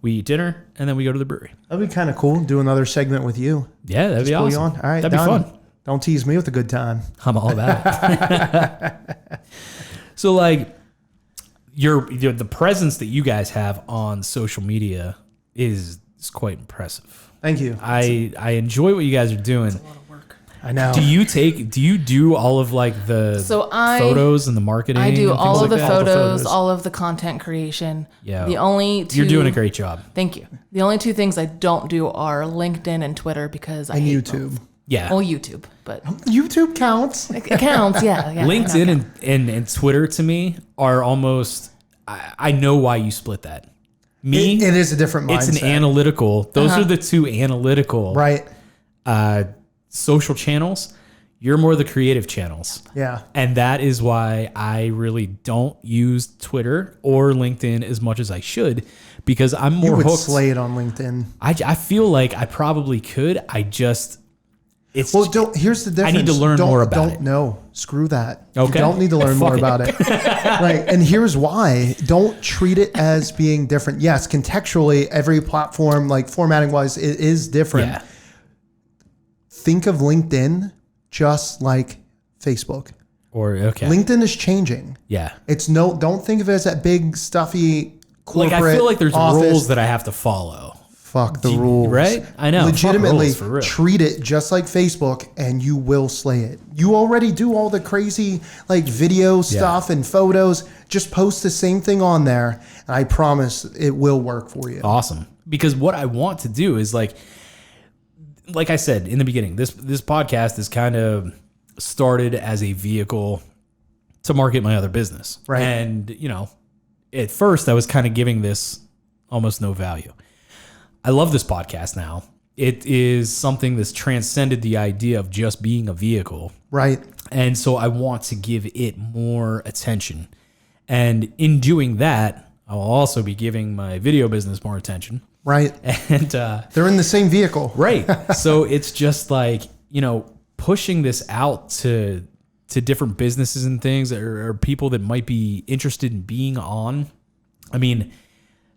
we eat dinner, and then we go to the brewery. That'd be kind of cool. Do another segment with you. Yeah, that'd be Pull awesome. you on. All right, that'd done. be fun. Don't tease me with a good time. I'm all about it. So, like, the presence that you guys have on social media is quite impressive. Thank you. I enjoy what you guys are doing. A lot of work. I know. Do you do all of like the photos and the marketing? I do and all things of the like that? photos, all of the content creation. Yeah. The only two, You're doing a great job. Thank you. The only two things I don't do are LinkedIn and Twitter because I And hate YouTube. both. Yeah. Well, YouTube, but YouTube counts. it counts. Yeah. LinkedIn and Twitter to me are almost. I know why you split that. Me, It is a different mindset. it's an analytical. Those are the two analytical Right. social channels. You're more the creative channels. Yeah. And that is why I really don't use Twitter or LinkedIn as much as I should, because I'm more You would hooked. slay it on LinkedIn. I feel like I probably could. It's Well, here's the difference. I need to learn more about it. No, screw that. Okay. You don't need to learn Fuck more it. about it. Right. And here's why. Don't treat it as being different. Yes, contextually, every platform, like formatting wise, it is different. yeah. Think of LinkedIn just like Facebook. Or okay. LinkedIn is changing. Yeah. Don't think of it as that big stuffy corporate Like I feel like there's office. rules that I have to follow. Fuck the rules. Right? I know. Fuck Legitimately rules, for real. treat it just like Facebook and you will slay it. You already do all the crazy like video stuff and photos. Just post the same thing on there. And I promise it will work for you. Awesome. Because what I want to do is like I said in the beginning, this podcast is kind of started as a vehicle to market my other business. Right. And, at first I was kind of giving this almost no value. I love this podcast now. It is something that's transcended the idea of just being a vehicle. Right. And so I want to give it more attention. And in doing that, I'll also be giving my video business more attention. Right. And They're in the same vehicle. right. So it's just like, pushing this out to different businesses and things or people that might be interested in being on. I mean,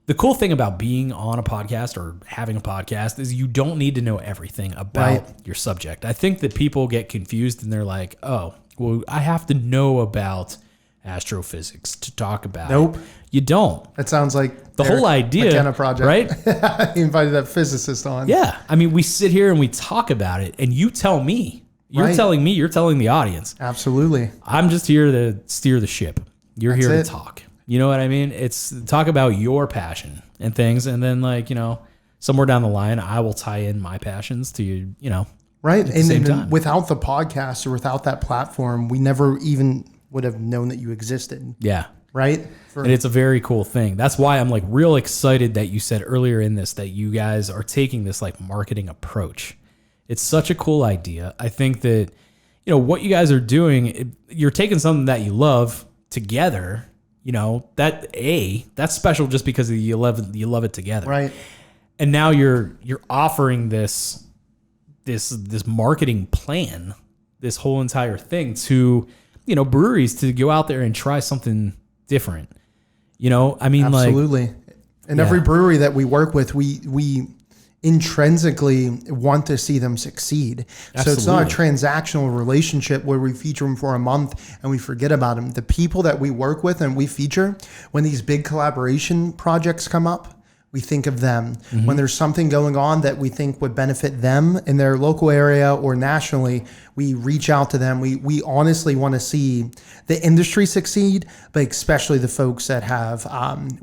the cool thing about being on a podcast or having a podcast is you don't need to know everything about your subject. I think that people get confused and they're like, oh, well, I have to know about astrophysics to talk about Nope. it. You don't. That sounds like The whole idea, McKenna project. right? He invited that physicist on. Yeah. I mean, we sit here and we talk about it and you tell me. You're Right. telling me, you're telling the audience. Absolutely. I'm just here to steer the ship. You're That's here it. to talk. You know what I mean? It's talk about your passion and things. And then somewhere down the line, I will tie in my passions to, Right. at the same And time. without the podcast or without that platform, we never even would have known that you existed. yeah. Right. And it's a very cool thing. That's why I'm like real excited that you said earlier in this that you guys are taking this like marketing approach. It's such a cool idea. I think that, what you guys are doing, you're taking something that you love together, that's special just because you love it together. right. And now you're offering this marketing plan, this whole entire thing to, breweries to go out there and try something different. You know, I mean, Absolutely. And every brewery that we work with, we intrinsically want to see them succeed. Absolutely. So it's not a transactional relationship where we feature them for a month and we forget about them. The people that we work with and we feature, when these big collaboration projects come up, we think of them. Mm-hmm. When there's something going on that we think would benefit them in their local area or nationally, we reach out to them. We honestly want to see the industry succeed, but especially the folks that have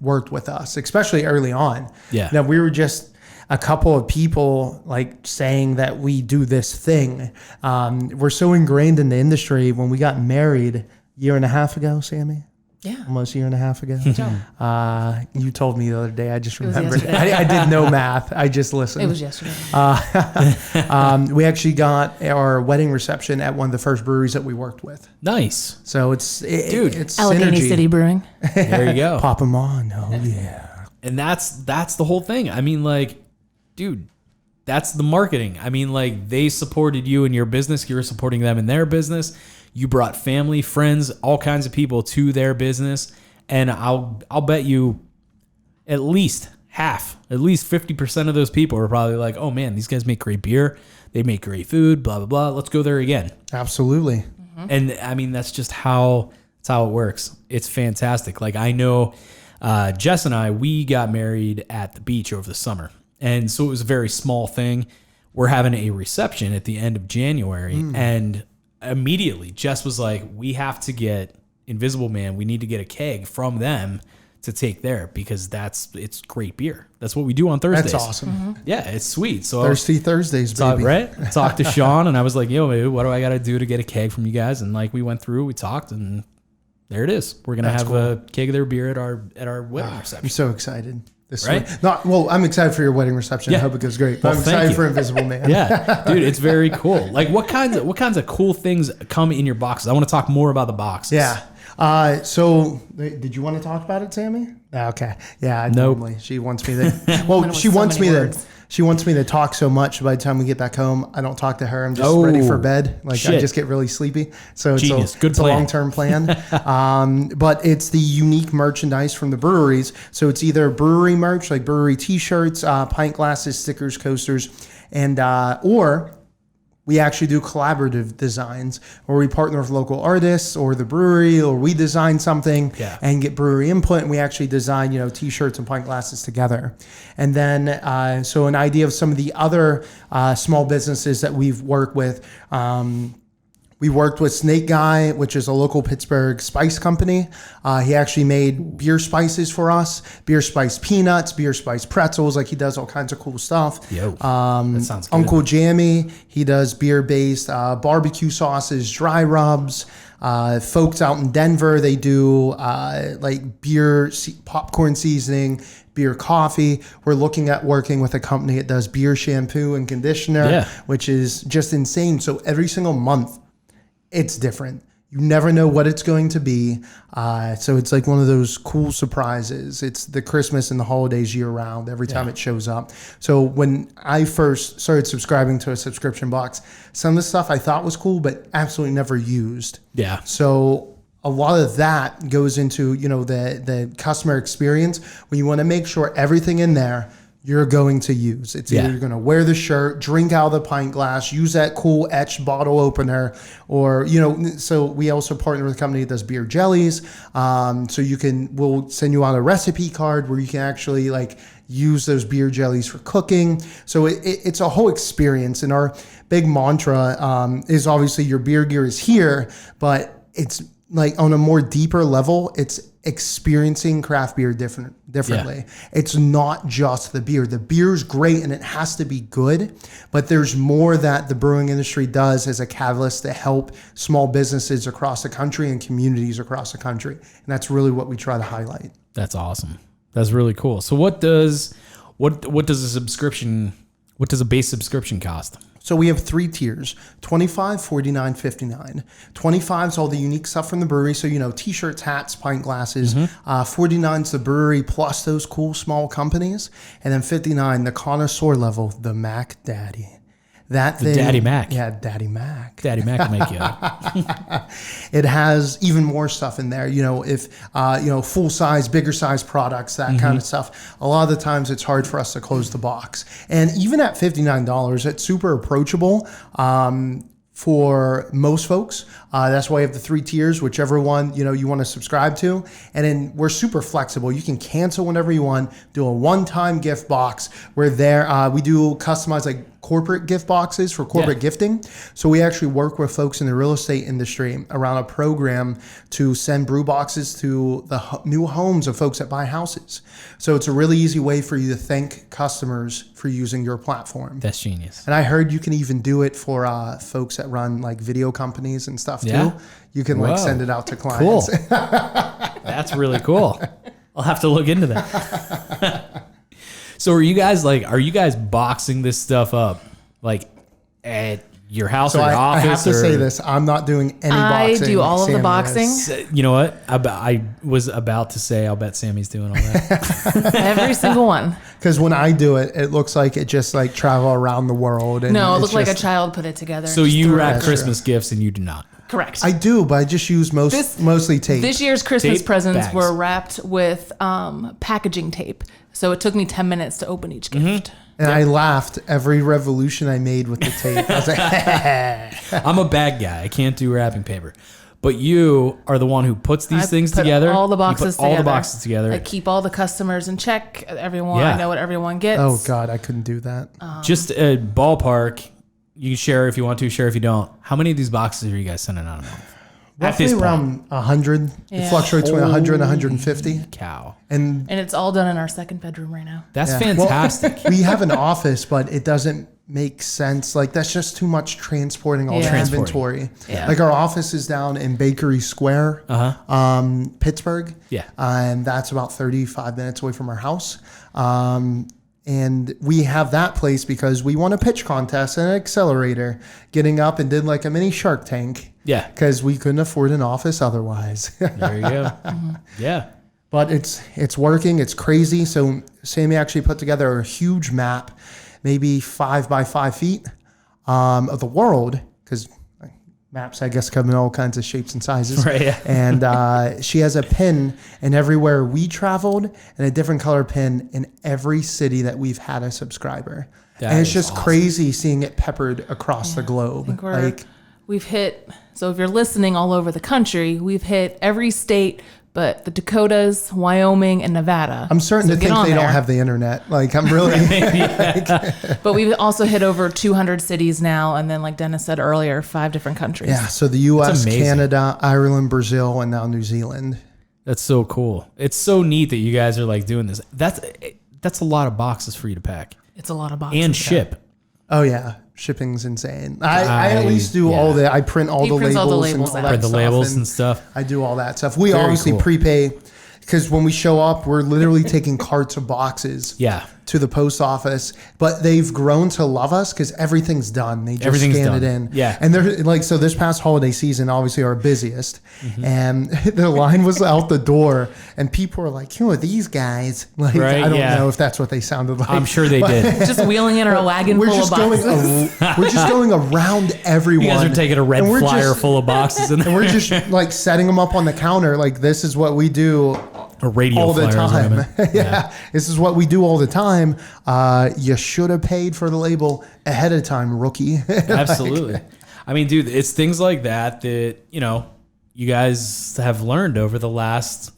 worked with us, especially early on. Yeah. Now, we were just a couple of people like saying that we do this thing. We're so ingrained in the industry. When we got married a year and a half ago, Sammie, Yeah. almost a year and a half ago. You told me the other day. I just was remembered. yesterday. I did no math. I just listened. It was yesterday. We actually got our wedding reception at one of the first breweries that we worked with. nice. So it's Allegheny synergy. City Brewing. There you go. Pop them on. Oh yeah. And that's the whole thing. I mean, like, dude, that's the marketing. I mean, like, they supported you in your business. You were supporting them in their business. You brought family, friends, all kinds of people to their business. And I'll bet you at least 50% of those people are probably like, oh man, these guys make great beer. They make great food, blah, blah, blah. Let's go there again. Absolutely. And I mean, that's just how it works. It's fantastic. Like, I know Jess and I, we got married at the beach over the summer. And so it was a very small thing. We're having a reception at the end of January. And immediately Jess was like, we have to get Invisible Man. We need to get a keg from them to take there because it's great beer. That's what we do on Thursdays. That's awesome. Yeah, it's sweet. So Thirsty Thursdays, baby. right? I talked to Sean and I was like, yo, baby, what do I got to do to get a keg from you guys? And like, we went through, we talked, and there it is. We're going to have a keg of their beer at our wedding reception. I'm so excited. This Right? I'm excited for your wedding reception. Yeah. I hope it goes great. But Well, I'm thank excited you. for Invisible Man. Yeah, dude, it's very cool. Like, what kinds of cool things come in your boxes? I want to talk more about the boxes. Yeah. So did you want to talk about it, Sammie? Okay. Yeah. Nope. Normally she wants me to. Well, With she so wants me many to. words. She wants me to talk so much. By the time we get back home, I don't talk to her. I'm just ready for bed. Like, I shit. just get really sleepy. So Genius. Good it's plan. a long-term plan. But it's the unique merchandise from the breweries. So it's either brewery merch, like brewery T-shirts, pint glasses, stickers, coasters, and or we actually do collaborative designs where we partner with local artists or the brewery, or we design something and get brewery input, and we actually design, T-shirts and pint glasses together. And then, so an idea of some of the other small businesses that we've worked with. We worked with Snake Guy, which is a local Pittsburgh spice company. He actually made beer spices for us, beer spice peanuts, beer spice pretzels. Like, he does all kinds of cool stuff. Yo, that sounds good. Uncle Jammy, he does beer-based barbecue sauces, dry rubs. Folks out in Denver, they do like beer popcorn seasoning, beer coffee. We're looking at working with a company that does beer shampoo and conditioner, which is just insane. So every single month, it's different. You never know what it's going to be. So it's like one of those cool surprises. It's the Christmas and the holidays year round every time it shows up. So when I first started subscribing to a subscription box, some of the stuff I thought was cool, but absolutely never used. Yeah. So a lot of that goes into, the customer experience when you want to make sure everything in there you're going to use. It's either you're going to wear the shirt, drink out of the pint glass, use that cool etched bottle opener, or, so we also partner with a company that does beer jellies. So we'll send you out a recipe card where you can actually use those beer jellies for cooking. So it's a whole experience. And our big mantra is obviously your beer gear is here, but it's like on a more deeper level, it's experiencing craft beer differently. Yeah. It's not just the beer. The beer's great and it has to be good, but there's more that the brewing industry does as a catalyst to help small businesses across the country and communities across the country. And that's really what we try to highlight. That's awesome. That's really cool. So what does a base subscription cost? So we have 3 tiers, 25, 49, 59. 25 is all the unique stuff from the brewery. So, T-shirts, hats, pint glasses. 49 is the brewery plus those cool small companies. And then 59, the connoisseur level, the Mac Daddy. That The thing, Daddy Mac. Yeah, Daddy Mac. Daddy Mac will make you up. It has even more stuff in there. If full size, bigger size products, that kind of stuff. A lot of the times it's hard for us to close the box. And even at $59, it's super approachable. For most folks. That's why we have the 3 tiers, whichever one, you want to subscribe to. And then we're super flexible. You can cancel whenever you want, do a one-time gift box. We're there. We do customized like corporate gift boxes for corporate gifting. So we actually work with folks in the real estate industry around a program to send brew boxes to the new homes of folks that buy houses. So it's a really easy way for you to thank customers for using your platform. That's genius. And I heard you can even do it for folks that run like video companies and stuff Yeah? too. You can like send it out to Cool. clients. That's really cool. I'll have to look into that. So are you guys boxing this stuff up like at your house So or your I office? have to say this. I'm not doing any I boxing. do all of the Sammie boxing. is. You know what? I was about to say I'll bet Sammie's doing all that. Every single one. Because when I do it, it looks like it just like travel around the world. And No, it it's looked like a just- child put it together. So Just you threw it wrap together. Christmas gifts and you do not. Correct. I do, but I just use mostly tape. This year's Christmas Tape presents bags. were wrapped with packaging tape. So it took me 10 minutes to open each gift. And I laughed every revolution I made with the tape. I was like, I'm a bad guy. I can't do wrapping paper. But you are the one who puts these I things put together. all the You boxes put all the together. boxes together. I keep all the customers in check. Everyone, Yeah. I know what everyone gets. oh God, I couldn't do that. Just a ballpark. You can share if you want to, share if you don't. How many of these boxes are you guys sending out a month? At Roughly this point, around 100. It Yeah. fluctuates between 100 and 150. cow. And And it's all done in our second bedroom right now. That's yeah. fantastic. Well, we have an office, but it doesn't make sense. Like that's just too much transporting all Yeah. the Transporting. inventory. Yeah. Like our office is down in Bakery Square, Pittsburgh. Yeah. And that's about 35 minutes away from our house. And we have that place because we won a pitch contest and an accelerator, getting up and did like a mini Shark Tank. Yeah. Because we couldn't afford an office otherwise. There you go. Yeah. But it's working. It's crazy. So Sammie actually put together a huge map, maybe 5 by 5 feet of the world, because maps, I guess, come in all kinds of shapes and sizes. Right, yeah. And she has a pin in everywhere we traveled and a different color pin in every city that we've had a subscriber. That and it's is just awesome. crazy seeing it peppered across the globe. I think we've hit, so if you're listening all over the country, we've hit every state but the Dakotas, Wyoming, and Nevada. I'm starting So to get think on they don't there. have the internet. Like I'm really... But we've also hit over 200 cities now, and then like Dennis said earlier, 5 different countries. Yeah, so the U.S., amazing. Canada, Ireland, Brazil, and now New Zealand. That's so cool. It's so neat that you guys are like doing this. That's a lot of boxes for you to pack It's a lot of boxes. and ship. Oh yeah, shipping's insane. I at least do all the. I print all He the prints all labels the labels and all out. that Print the stuff, labels and stuff. I do all that stuff. We Very obviously cool. prepay because when we show up, we're literally taking carts of boxes. Yeah. To the post office, but they've grown to love us because everything's done. They just Everything's scan done. it in. Yeah. And they're like, so this past holiday season, obviously our busiest, Mm-hmm. and the line was out the door, and people were like, "Who are these guys?" Like, Right, I don't yeah. know if that's what they sounded like. I'm sure they did. Just wheeling in our wagon We're full just of going. boxes. We're just going around everyone. You guys are taking a red And we're flyer just- full of boxes in And there. we're just like setting them up on the counter. Like this is what we do A radio all the flyer is what I time. meant. yeah, this is what we do all the time. You should have paid for the label ahead of time, rookie. Absolutely. I mean, dude, it's things like that you guys have learned over the last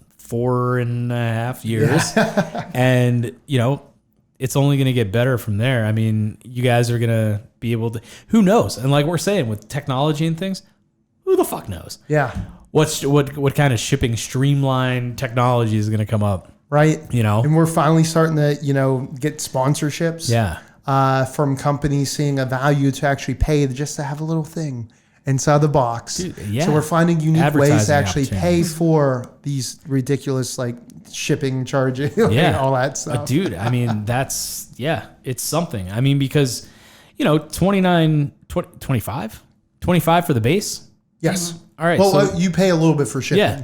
4.5 years. And, it's only going to get better from there. I mean, you guys are going to be able to, who knows? And like we're saying with technology and things, who the fuck knows? Yeah, What kind of shipping streamline technology is going to come up? right. And we're finally starting to get sponsorships. Yeah. From companies seeing a value to actually pay just to have a little thing inside the box. Dude, yeah. So we're finding unique ways Advertising to actually pay opportunities. for these ridiculous like shipping charges, Yeah. all that stuff. Dude, I mean, it's something. I mean, because, 25 for the base. Yes. All right. Well, so, you pay a little bit for shipping. yeah.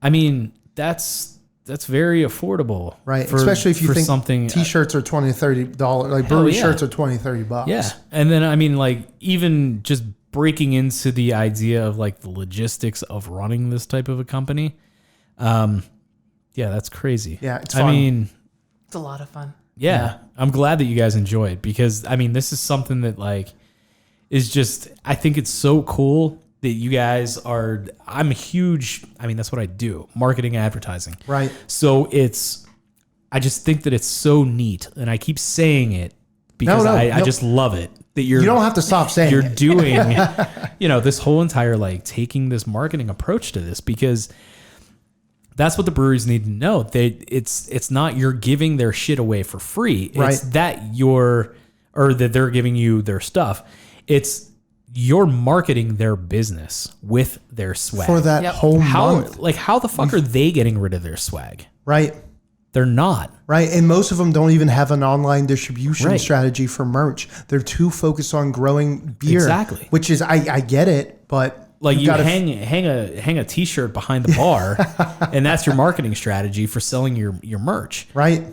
I mean, that's that's very affordable. Right. Especially if you think something t-shirts are $20, $30, like brewery shirts are $20, $30. Yeah. And then, I mean, like, even just breaking into the idea of like the logistics of running this type of a company. Yeah, that's crazy. Yeah. It's fun. I mean, It's a lot of fun. yeah, I'm glad that you guys enjoy it because, I mean, this is something that like is just, I think it's so cool that you guys are, I'm huge. I mean, that's what I do, marketing, advertising. Right. So I just think that it's so neat. And I keep saying it because I just love it that you don't have to stop saying you're it. doing, this whole entire, like taking this marketing approach to this, because that's what the breweries need to know. It's not you're giving their shit away for free. Right. It's that that they're giving you their stuff. It's you're marketing their business with their swag. For that whole month. How the fuck are they getting rid of their swag? Right. They're not. Right. And most of them don't even have an online distribution strategy for merch. They're too focused on growing beer. Exactly. Which is, I get it, but like you hang a t-shirt behind the bar and that's your marketing strategy for selling your merch. Right.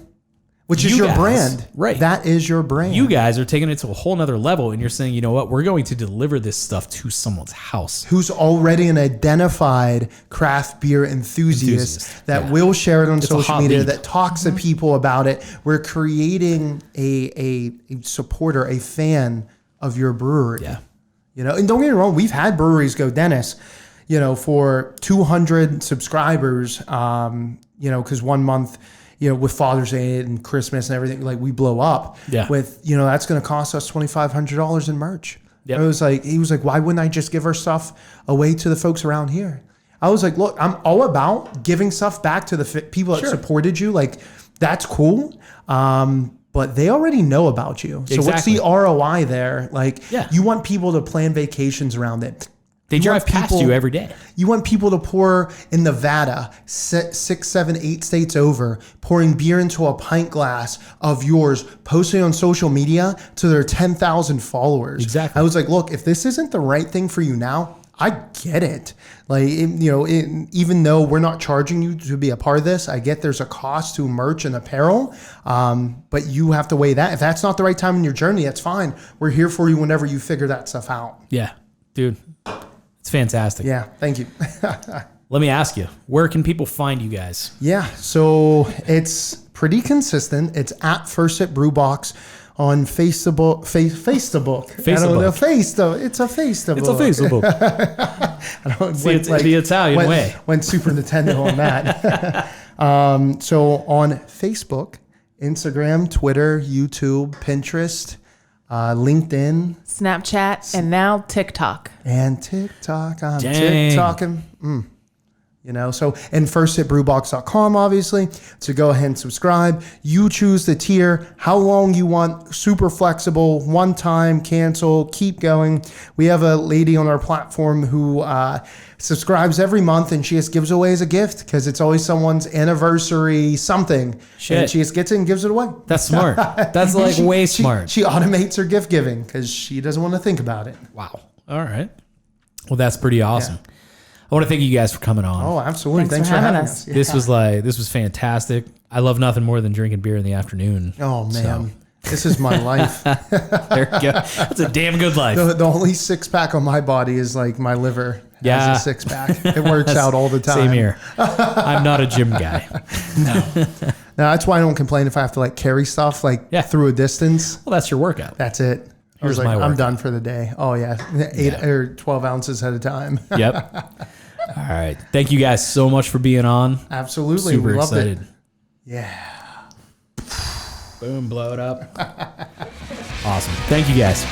Which is your brand. Right. That is your brand. You guys are taking it to a whole nother level and you're saying, you know what, we're going to deliver this stuff to someone's house. Who's already an identified craft beer enthusiast that will share it on social media, that talks to people about it. We're creating a supporter, a fan of your brewery. Yeah. And don't get me wrong, we've had breweries go, Dennis, for 200 subscribers, because 1 month, with Father's Day and Christmas and everything, like we blow up with, that's going to cost us $2,500 in merch. Yep. He was like, why wouldn't I just give our stuff away to the folks around here? I was like, look, I'm all about giving stuff back to the people that supported you. Like, that's cool. But they already know about you. So what's the ROI there? Like, you want people to plan vacations around it. They drive past you every day. You want people to pour in Nevada, 6, 7, 8 states over, pouring beer into a pint glass of yours, posting on social media to their 10,000 followers. Exactly. I was like, look, if this isn't the right thing for you now, I get it. Like, even though we're not charging you to be a part of this, I get there's a cost to merch and apparel, but you have to weigh that. If that's not the right time in your journey, that's fine. We're here for you whenever you figure that stuff out. Yeah, dude. It's fantastic. Yeah, thank you. Let me ask you, where can people find you guys? Yeah, so it's pretty consistent. It's at First Sip Brew Box on Facebook. I don't know, it's a Facebook. It's a Facebook. I don't See, it's the Italian way. Went Super Nintendo on that. So on Facebook, Instagram, Twitter, YouTube, Pinterest, LinkedIn, Snapchat, and now TikTok. And TikTok. I'm Dang. TikToking. So, and firstsipbrewbox.com, obviously. So go ahead and subscribe. You choose the tier, how long you want, super flexible, one time, cancel, keep going. We have a lady on our platform who subscribes every month and she just gives away as a gift because it's always someone's anniversary, something. Shit. And she just gets it and gives it away. That's smart. That's like way smart. She automates her gift giving because she doesn't want to think about it. Wow. All right. Well, that's pretty awesome. Yeah. I want to thank you guys for coming on. Oh, absolutely. Thanks for having us. Yeah. This was fantastic. I love nothing more than drinking beer in the afternoon. Oh, man. This is my life. There you go. That's a damn good life. The only six pack on my body is like my liver has a six pack. It works out all the time. Same here. I'm not a gym guy. No, that's why I don't complain if I have to like carry stuff through a distance. Well, that's your workout. That's it. I was like, I'm done for the day. Oh yeah. 8 or 12 ounces at a time. Yep. All right. Thank you guys so much for being on. Absolutely. Super we loved excited. It. Yeah. Boom, blow it up. Awesome. Thank you guys.